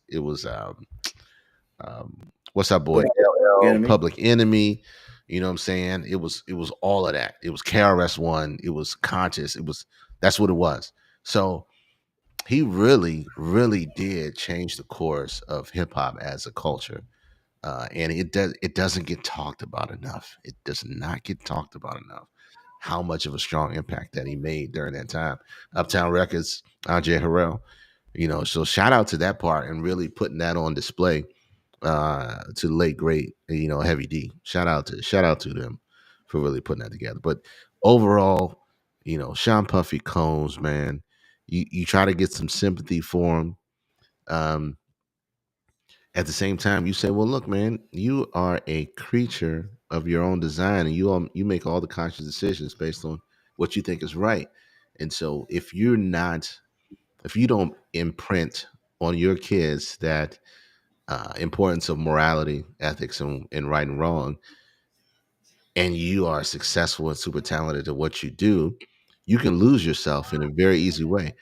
what's our boy You LL, know what I mean? Public Enemy. You know what I'm saying? It was all of that. It was KRS One. It was conscious. That's what it was. So he really, really did change the course of hip hop as a culture. And it doesn't get talked about enough. It does not get talked about enough. How much of a strong impact that he made during that time. Uptown Records, Andre Harrell, so shout out to that part and really putting that on display to the late great, Heavy D. Shout out to them for really putting that together. But overall, Sean Puffy Combs, man, you try to get some sympathy for him. Um, at the same time, you say, well, look, man, you are a creature of your own design, and you make all the conscious decisions based on what you think is right. And so, if you don't imprint on your kids that importance of morality, ethics, and right and wrong, and you are successful and super talented at what you do, you can lose yourself in a very easy way.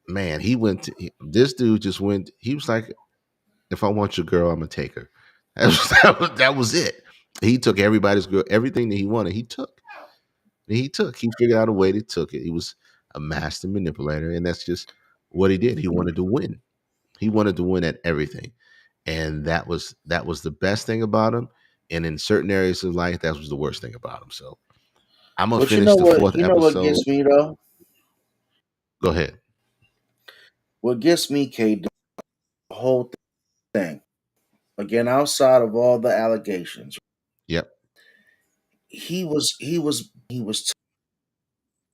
Man, this dude just went. He was like, if I want your girl, I'm gonna take her. That was it. He took everybody's girl, everything that he wanted. He took. He took. He figured out a way to took it. He was a master manipulator, and that's just what he did. He wanted to win. He wanted to win at everything, and that was the best thing about him. And in certain areas of life, that was the worst thing about him. So I'm gonna But you finish know the what? fourth You know what episode. gets me though. Go ahead. What gets me, K, the whole thing. Again, outside of all the allegations, Yep. he was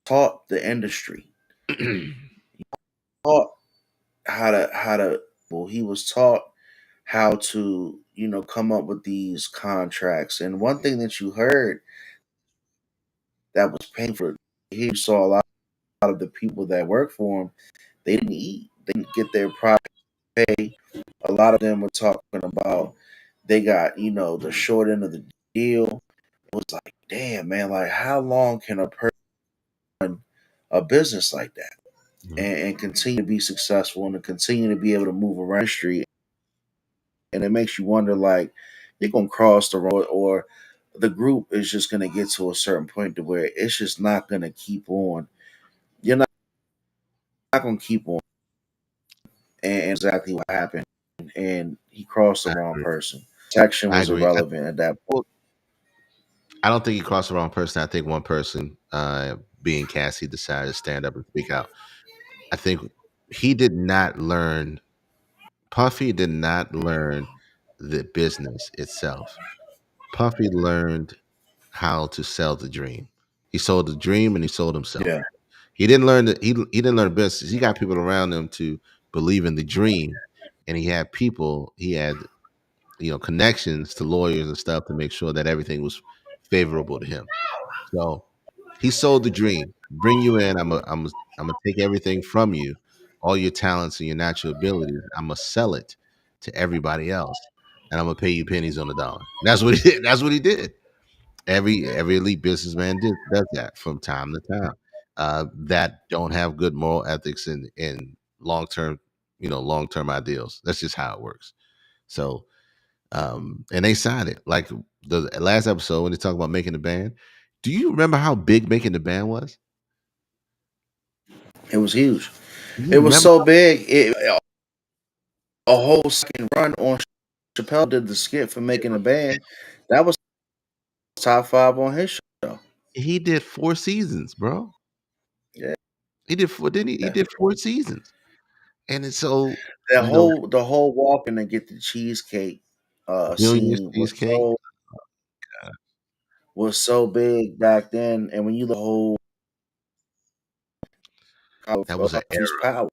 taught the industry, taught how to. Well, he was taught how to come up with these contracts. And one thing that you heard that was painful, he saw a lot of the people that work for him. They didn't eat. They didn't get their proper pay. A lot of them were talking about they got the short end of the deal. It was like, damn, man, like how long can a person run a business like that Mhm. and continue to be successful and to continue to be able to move around the street? And it makes you wonder, like, you're gonna cross the road, or the group is just gonna get to a certain point to where it's just not gonna keep on. You're not gonna keep on, and exactly what happened. And he crossed the I wrong agree. person. Action I was agree. irrelevant at that. Well, I don't think he crossed the wrong person. I think one person, being Cassie, decided to stand up and speak out. I think he did not learn. Puffy did not learn the business itself. Puffy learned how to sell the dream. He sold the dream and he sold himself. Yeah, He didn't learn that he didn't learn business. He got people around him to believe in the dream, and he had people. He had connections to lawyers and stuff to make sure that everything was favorable to him. So he sold the dream. Bring you in. I'm gonna take everything from you, all your talents and your natural abilities. I'm gonna sell it to everybody else, and I'm gonna pay you pennies on the dollar. And that's what he did. That's what he did. Every elite businessman does that from time to time. That don't have good moral ethics and long term ideals. That's just how it works. So and they signed it. Like the last episode when they talk about making the band. Do you remember how big making the band was? it was huge. Do you It was remember? so big. A whole second run on Chappelle did the skit for making a band. That was top five on his show. He did 4 seasons, bro. Yeah, He did four. Didn't he? He did 4 seasons, and it's so the whole walking to get the cheesecake Junior's scene cheesecake. was so big back then. And when you look at the whole That was an Puffy's era. power,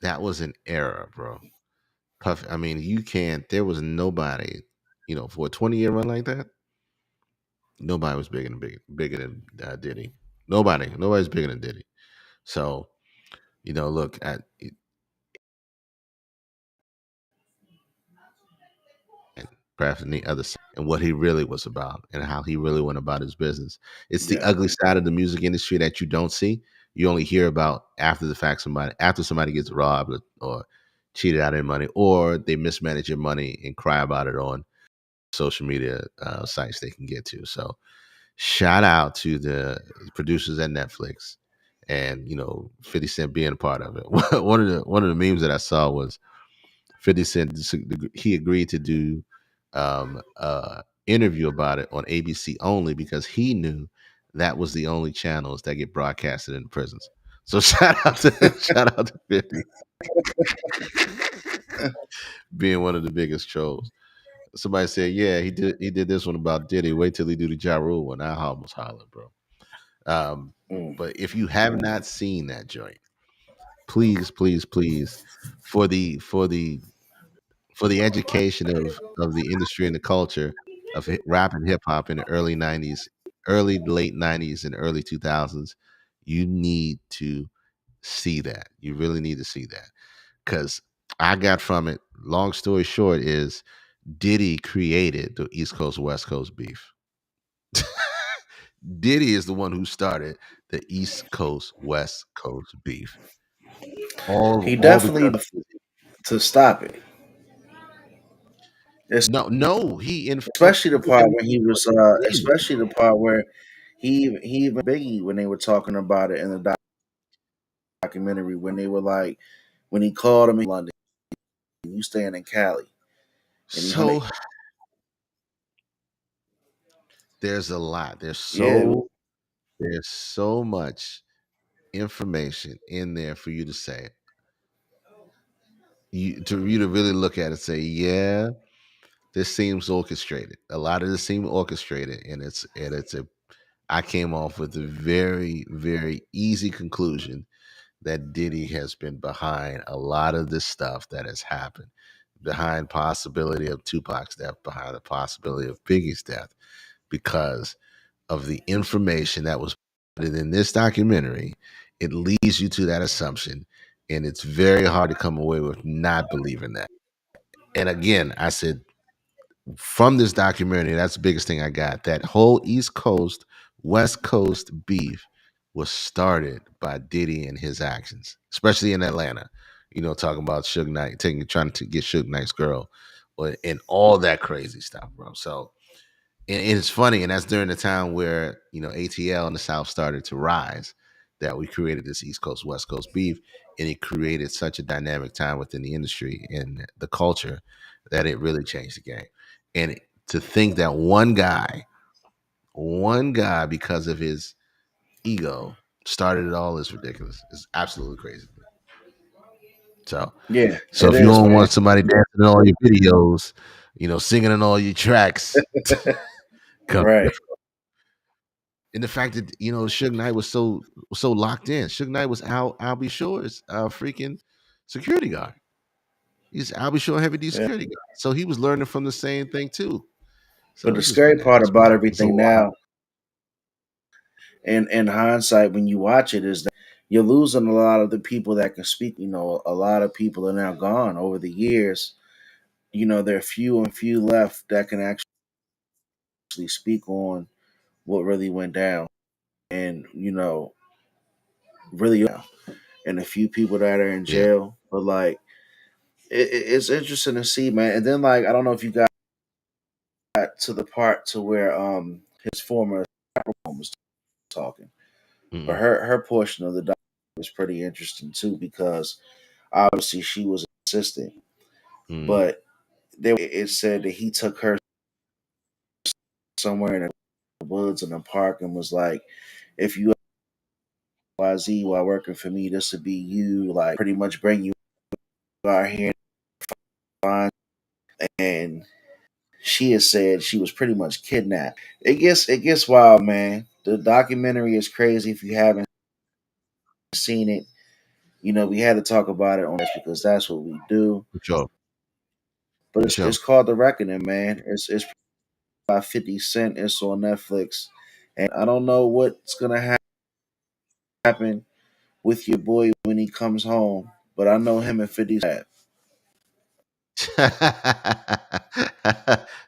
That was an era, bro. Puff. I mean, you can't. There was nobody. For a 20-year run like that, nobody was bigger than Diddy. Nobody's bigger than Diddy. So look at perhaps on the other side and what he really was about and how he really went about his business. It's the yeah, ugly side of the music industry that you don't see. You only hear about after the fact, after somebody gets robbed or cheated out of their money, or they mismanage your money and cry about it on social media sites they can get to. So shout out to the producers at Netflix and 50 Cent being a part of it. One of the memes that I saw was 50 Cent. He agreed to do interview about it on ABC only because he knew that was the only channels that get broadcasted in the prisons. So shout out to 50 being one of the biggest trolls. Somebody said, "Yeah, he did this one about Diddy. Wait till he do the Ja Rule one." I almost hollered, bro. Um, Mm. but if you have not seen that joint, please, please, please, for the education of the industry and the culture of rap and hip hop in the early '90s, early to late '90s, and early 2000s, you need to see that. You really need to see that because I got from it. Long story short, is Diddy created the East Coast West Coast beef. Diddy is the one who started the East Coast West Coast beef. He All definitely because to stop it. no, he informed Especially the part everybody when he what was, he did. especially the part where he even Biggie when they were talking about it in the documentary when they were like when he called him in London, you staying in Cali, and he hunted. So there's a lot. Yeah, There's so much information in there for you to say. You to really look at it and say, yeah, this seems orchestrated. A lot of this seems orchestrated, and it's a. I came off with a very very easy conclusion that Diddy has been behind a lot of this stuff that has happened, behind possibility of Tupac's death, behind the possibility of Biggie's death, because of the information that was put in this documentary. It leads you to that assumption, and it's very hard to come away with not believing that. And again, I said from this documentary, that's the biggest thing I got. That whole East Coast, West Coast beef was started by Diddy and his actions, especially in Atlanta. Talking about Suge Knight, trying to get Suge Knight's girl, and all that crazy stuff, bro. So, and it's funny, and that's during the time where ATL in the South started to rise. That we created this East Coast West Coast beef, and it created such a dynamic time within the industry and the culture that it really changed the game. And to think that one guy, because of his ego, started it all is ridiculous. It's absolutely crazy. So, yeah, so it if you is, don't man. want somebody dancing in all your videos, singing in all your tracks, come. Right. And the fact that Suge Knight was so locked in. Suge Knight was Albie Shore's freaking security guard. He's Albie Shore Heavy D Yeah. security guard, so he was learning from the same thing too. But So the it's just scary part bananas, about bro. It's a everything lot. now, in hindsight, when you watch it, is that you're losing a lot of the people that can speak. A lot of people are now gone over the years. There are few and few left that can actually speak on what really went down, and really, and a few people that are in Yeah. jail. But like, it's interesting to see, man. And then like, I don't know if you got to the part to where his former woman was talking, but Mm-mm. her portion of the documentary was pretty interesting too because obviously she was an assistant, Mm. but it said that he took her somewhere in the woods in a park and was like, if you YZ while working for me, this would be you, like pretty much bring you out here and find. And she has said she was pretty much kidnapped. It gets wild, man. The documentary is crazy. If you haven't seen it, we had to talk about it on this because that's what we do. For sure. But For it's sure. called The Reckoning, man. It's by 50 Cent. It's on Netflix, and I don't know what's gonna happen with your boy when he comes home, but I know him and 50 Cent.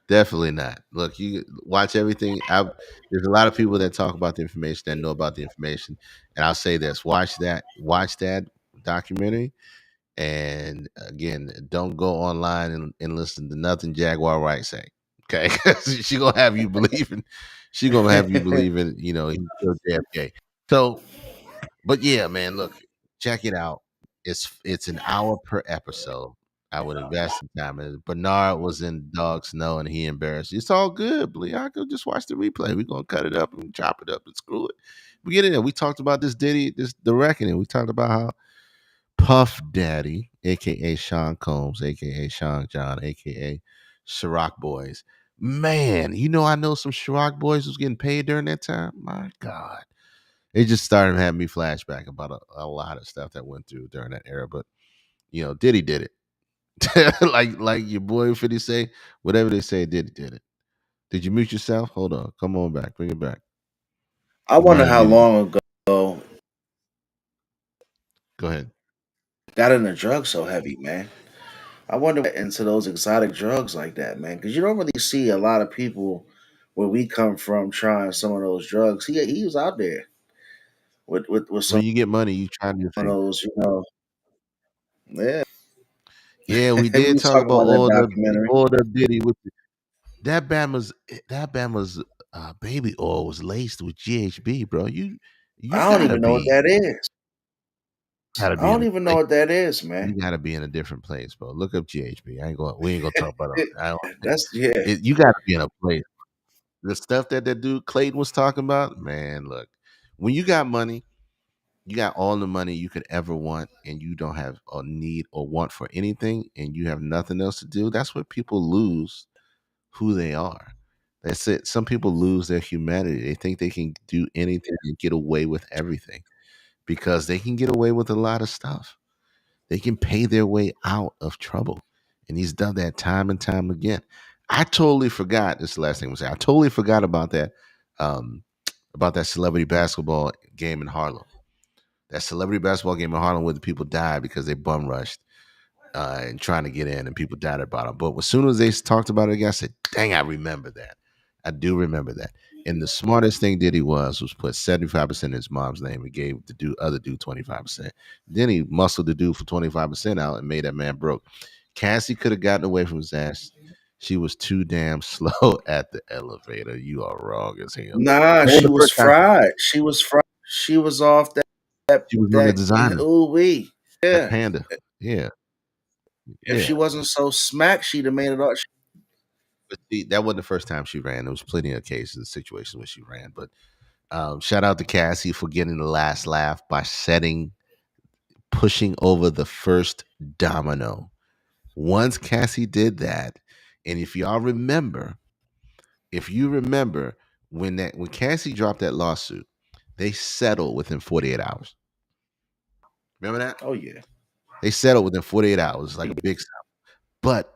Definitely not. Look, you watch everything. There's a lot of people that talk about the information that know about the information, and I'll say this: watch that documentary, and again, don't go online and listen to nothing Jaguar Wright say. Okay, 'cause she gonna have you believing. She gonna have you believing. He killed JFK. So But yeah, man, look, check it out. It's an hour per episode. I would invest some time in it. Bernard was in Dog Snow and he embarrassed you. It's all good, Bliaco. Just watch the replay. We're gonna cut it up and chop it up and screw it. We get in there. We talked about this Diddy, this the reckoning. We talked about how Puff Daddy, aka Sean Combs, aka Sean John, aka Ciroc Boys. Man, I know some Ciroc Boys was getting paid during that time. My God. It just started having me flashback about a lot of stuff that went through during that era. But Diddy did it. like your boy 50 say, whatever they say, Diddy did it. Did you mute yourself? Hold on. Come on back. Bring it back. I wonder Man, how Diddy did. long ago Go ahead. got into drugs so heavy, man. I wonder what into those exotic drugs like that, man, because you don't really see a lot of people where we come from trying some of those drugs. He was out there with some When you get money, you try new of things. those, yeah. Yeah, we We did was talk talking about about that the documentary. oil that Diddy with that Bama's baby oil was laced with GHB, bro. You I don't gotta even know what be that is. gotta I be in don't a even know place. what that is, man. You gotta be in a different place, bro. Look up GHB. We ain't gonna talk about it. That's yeah. You gotta be in a place. The stuff that dude Clayton was talking about, man, look, when you got money, you got all the money you could ever want, and you don't have a need or want for anything, and you have nothing else to do. That's where people lose who they are. That's it. Some people lose their humanity. They think they can do anything and get away with everything because they can get away with a lot of stuff. They can pay their way out of trouble. And he's done that time and time again. I totally forgot. This is the last thing I'm saying. I totally forgot um, about that celebrity basketball game in Harlem. That celebrity basketball game in Harlem where the people died because they bum rushed and trying to get in, and people doubted about him. But as soon as they talked about it again, I said, "Dang, I remember that. I do remember that." And the smartest thing Diddy was put 75% in his mom's name and gave the other dude 25%. Then he muscled the dude for 25% out and made that man broke. Cassie could have gotten away from his ass. She was too damn slow at the elevator. You are wrong as hell. Nah, That was she the was first time fried. She was fried. She was off she was on the that designer, ooh wee. that Yeah. panda. Yeah, If yeah. she wasn't so smack, she'd have made it all. But see, that wasn't the first time she ran. There was plenty of cases, situations where she ran. But shout out to Cassie for getting the last laugh by pushing over the first domino. Once Cassie did that, and if you remember when Cassie dropped that lawsuit, they settled within 48 hours. Remember that? Oh yeah. They settled within 48 hours, like a big stop. But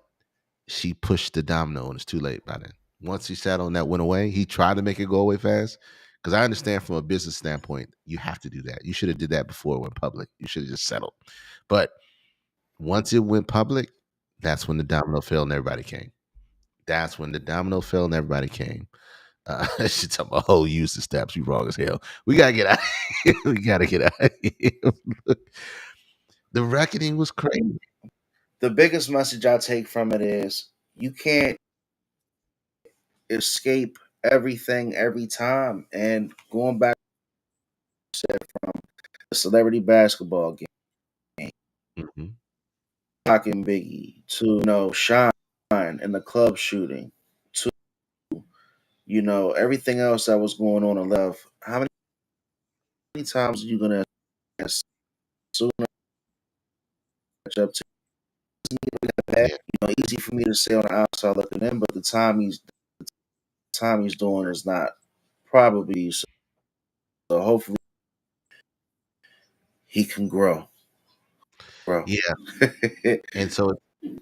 she pushed the domino and it's too late by then. Once he settled and that went away, he tried to make it go away fast. Because I understand from a business standpoint, you have to do that. You should have did that before it went public. You should have just settled. But once it went public, that's when the domino fell and everybody came. That's when the domino fell and everybody came. She talking about, oh, use the steps. You wrong as hell. We gotta get out. We gotta get out. Look, the reckoning was crazy. The biggest message I take from it is you can't escape everything every time. And going back from the celebrity basketball game, Mhm. Pac and Biggie, to Shine and the club shooting, to everything else that was going on in love. How many times are you gonna sooner catch up to that? Yeah. Easy for me to say on the outside looking in, but the time he's doing is not probably so. So hopefully he can grow. Yeah. And so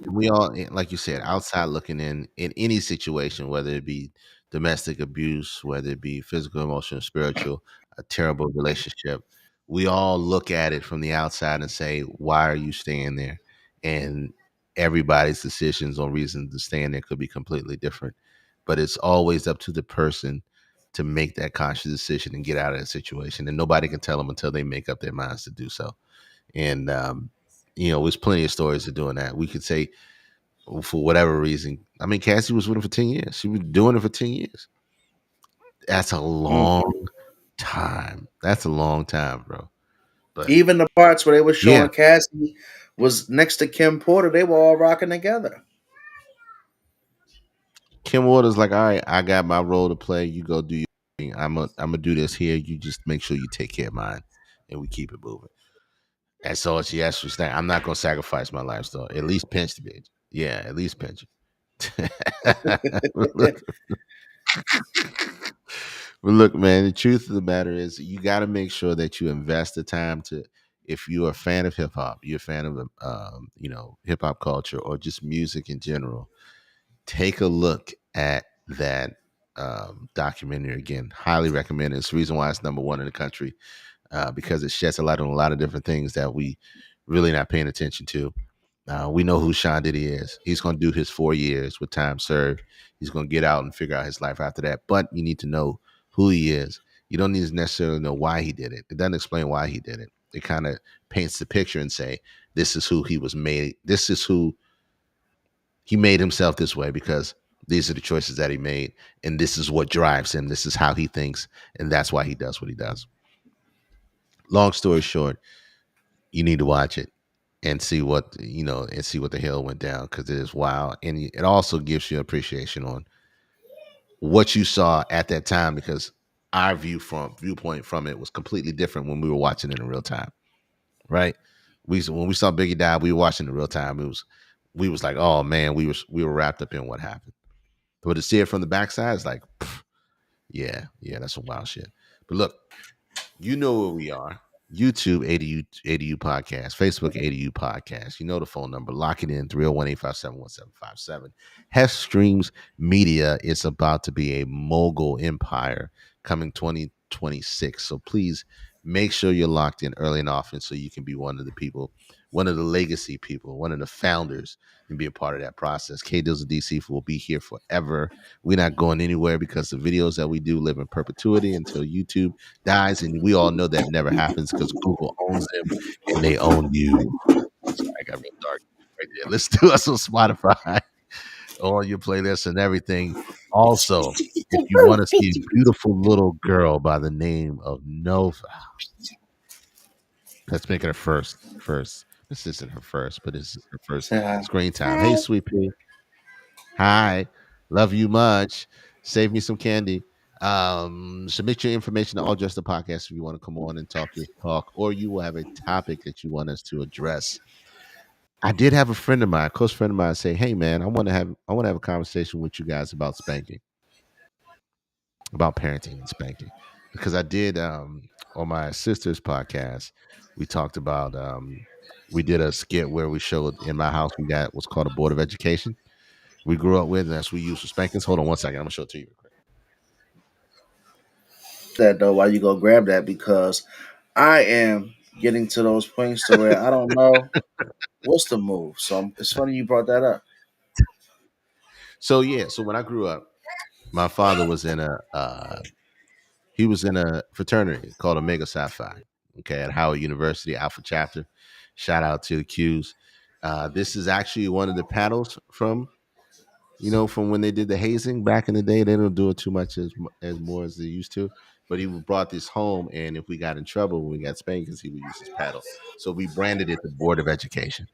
we all, like you said, outside looking in any situation, whether it be domestic abuse, whether it be physical, emotional, spiritual, a terrible relationship, we all look at it from the outside and say, why are you staying there? And everybody's decisions on reasons to stay in there could be completely different. But it's always up to the person to make that conscious decision and get out of that situation. And nobody can tell them until they make up their minds to do so. And there's plenty of stories of doing that. We could say for whatever reason. I mean, Cassie was with him for 10 years. She was doing it for 10 years. That's a Mm. long time. That's a long time, bro. But Even the parts where they were yeah, showing Cassie was next to Kim Porter, they were all rocking together. Kim Waters like, all right, I got my role to play. You go do your thing. I'm gonna do this here. You just make sure you take care of mine, and we keep it moving. And so she actually saying, I'm not gonna sacrifice my lifestyle. At least pinch the bitch. Yeah, at least pinch it. But look, man, the truth of the matter is you got to make sure that you invest the time to, if you're a fan of hip hop, you're a fan of, hip hop culture or just music in general, take a look at that documentary again. Highly recommend it. It's the reason why it's number one in the country, because it sheds a light on a lot of different things that we really not paying attention to. We know who Sean Diddy is. He's going to do his 4 years with time served. He's going to get out and figure out his life after that. But you need to know who he is. You don't need to necessarily know why he did it. It doesn't explain why he did it. It kind of paints the picture and say, this is who he was made. This is who he made himself this way because these are the choices that he made. And this is what drives him. This is how he thinks. And that's why he does what he does. Long story short, you need to watch it and see what and see what the hell went down because it is wild, and it also gives you appreciation on what you saw at that time because our viewpoint from it was completely different when we were watching it in real time, right? When we saw Biggie die, we were watching it in real time. We was like, oh man, we were wrapped up in what happened. But to see it from the backside, it's like, yeah, that's some wild shit. But look, you know where we are. YouTube ADU Podcast, Facebook ADU Podcast. You know the phone number. Lock it in 301-857-1757. Hef Streams Media is about to be a mogul empire coming 2026. So please make sure you're locked in early and often so you can be one of the people, one of the legacy people, one of the founders, and be a part of that process. K Deals of DC will be here forever. We're not going anywhere because the videos that we do live in perpetuity until YouTube dies, and we all know that never happens because Google owns them and they own you. Sorry, I got real dark right there. Let's do us on Spotify, all your playlists and everything. Also, if you want to see a beautiful little girl by the name of Nova, let's make it her first. This isn't her first, but this is her first screen time. Hey, sweet pea. Hi, love you much. Save me some candy. Submit your information to All Dressed Up Podcast if you want to come on and talk your talk, or you will have a topic that you want us to address. I did have a friend of mine, a close friend of mine, say, "Hey, man, I want to have a conversation with you guys about spanking, about parenting and spanking, because I did on my sister's podcast. We talked about we did a skit where we showed in my house we got what's called a board of education. We grew up with, and that's what we use for spankings. Hold on one second. I'm gonna show it to you real quick. That though, why you go grab that? Because I am getting to those points to where I don't know what's the move. So it's funny you brought that up. So yeah, so when I grew up, my father was in a fraternity called Omega Psi Phi. Okay, at Howard University Alpha Chapter. Shout out to the Qs. This is actually one of the paddles from when they did the hazing back in the day. They don't do it too much as more as they used to. But he brought this home, and if we got in trouble when we got spankings, he would use his paddle. So we branded it the Board of Education.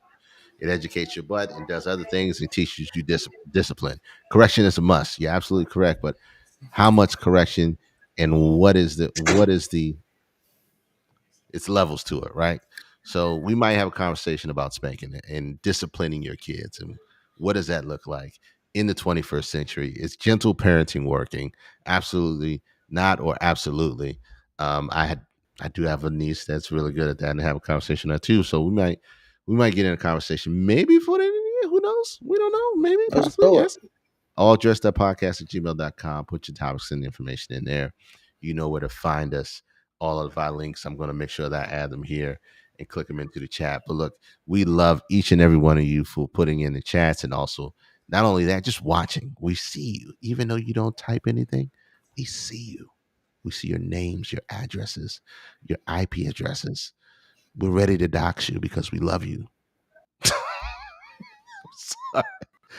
It educates your butt and does other things. It teaches you discipline. Correction is a must. You're absolutely correct. But how much correction and what is the it's levels to it, right? So we might have a conversation about spanking and disciplining your kids and what does that look like in the 21st century? Is gentle parenting working? Absolutely not, or absolutely. I do have a niece that's really good at that and have a conversation on that too. So we might get in a conversation maybe for the end of the year. Who knows? We don't know. Maybe, Let's possibly, do it. yes. All dressed up podcast at gmail.com. Put your topics and information in there. You know where to find us. All of our links, I'm going to make sure that I add them here and click them into the chat. But look, we love each and every one of you for putting in the chats, and also not only that, just watching. We see you. Even though you don't type anything, we see you. We see your names, your addresses, your IP addresses. We're ready to dox you because we love you.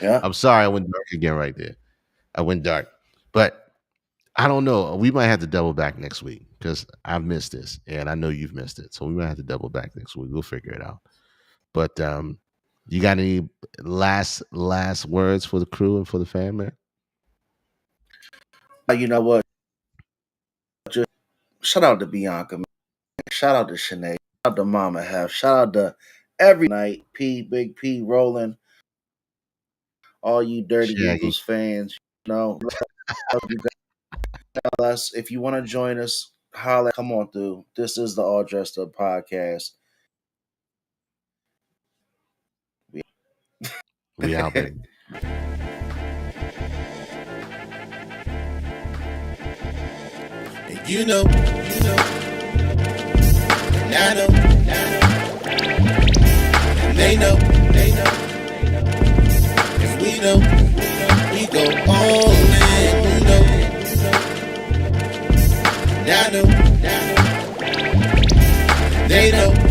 Yeah. I'm sorry I went dark again right there. I went dark. But I don't know. We might have to double back next week because I've missed this, and I know you've missed it. So we might have to double back next week. We'll figure it out. But you got any last words for the crew and for the fan, man? You know what? Just shout out to Bianca, man. Shout out to Shanae. Shout out to Mama Hef. Shout out to every night. P, Big P, Rolling. All you Dirty Shaggy. Eagles fans. You know, love you guys. Tell us if you want to join us. Holla, come on through. This is the All Dressed Up podcast. We out, baby. And you know, and I know, and they know, and we know, we go all in, you know, and I know, they know.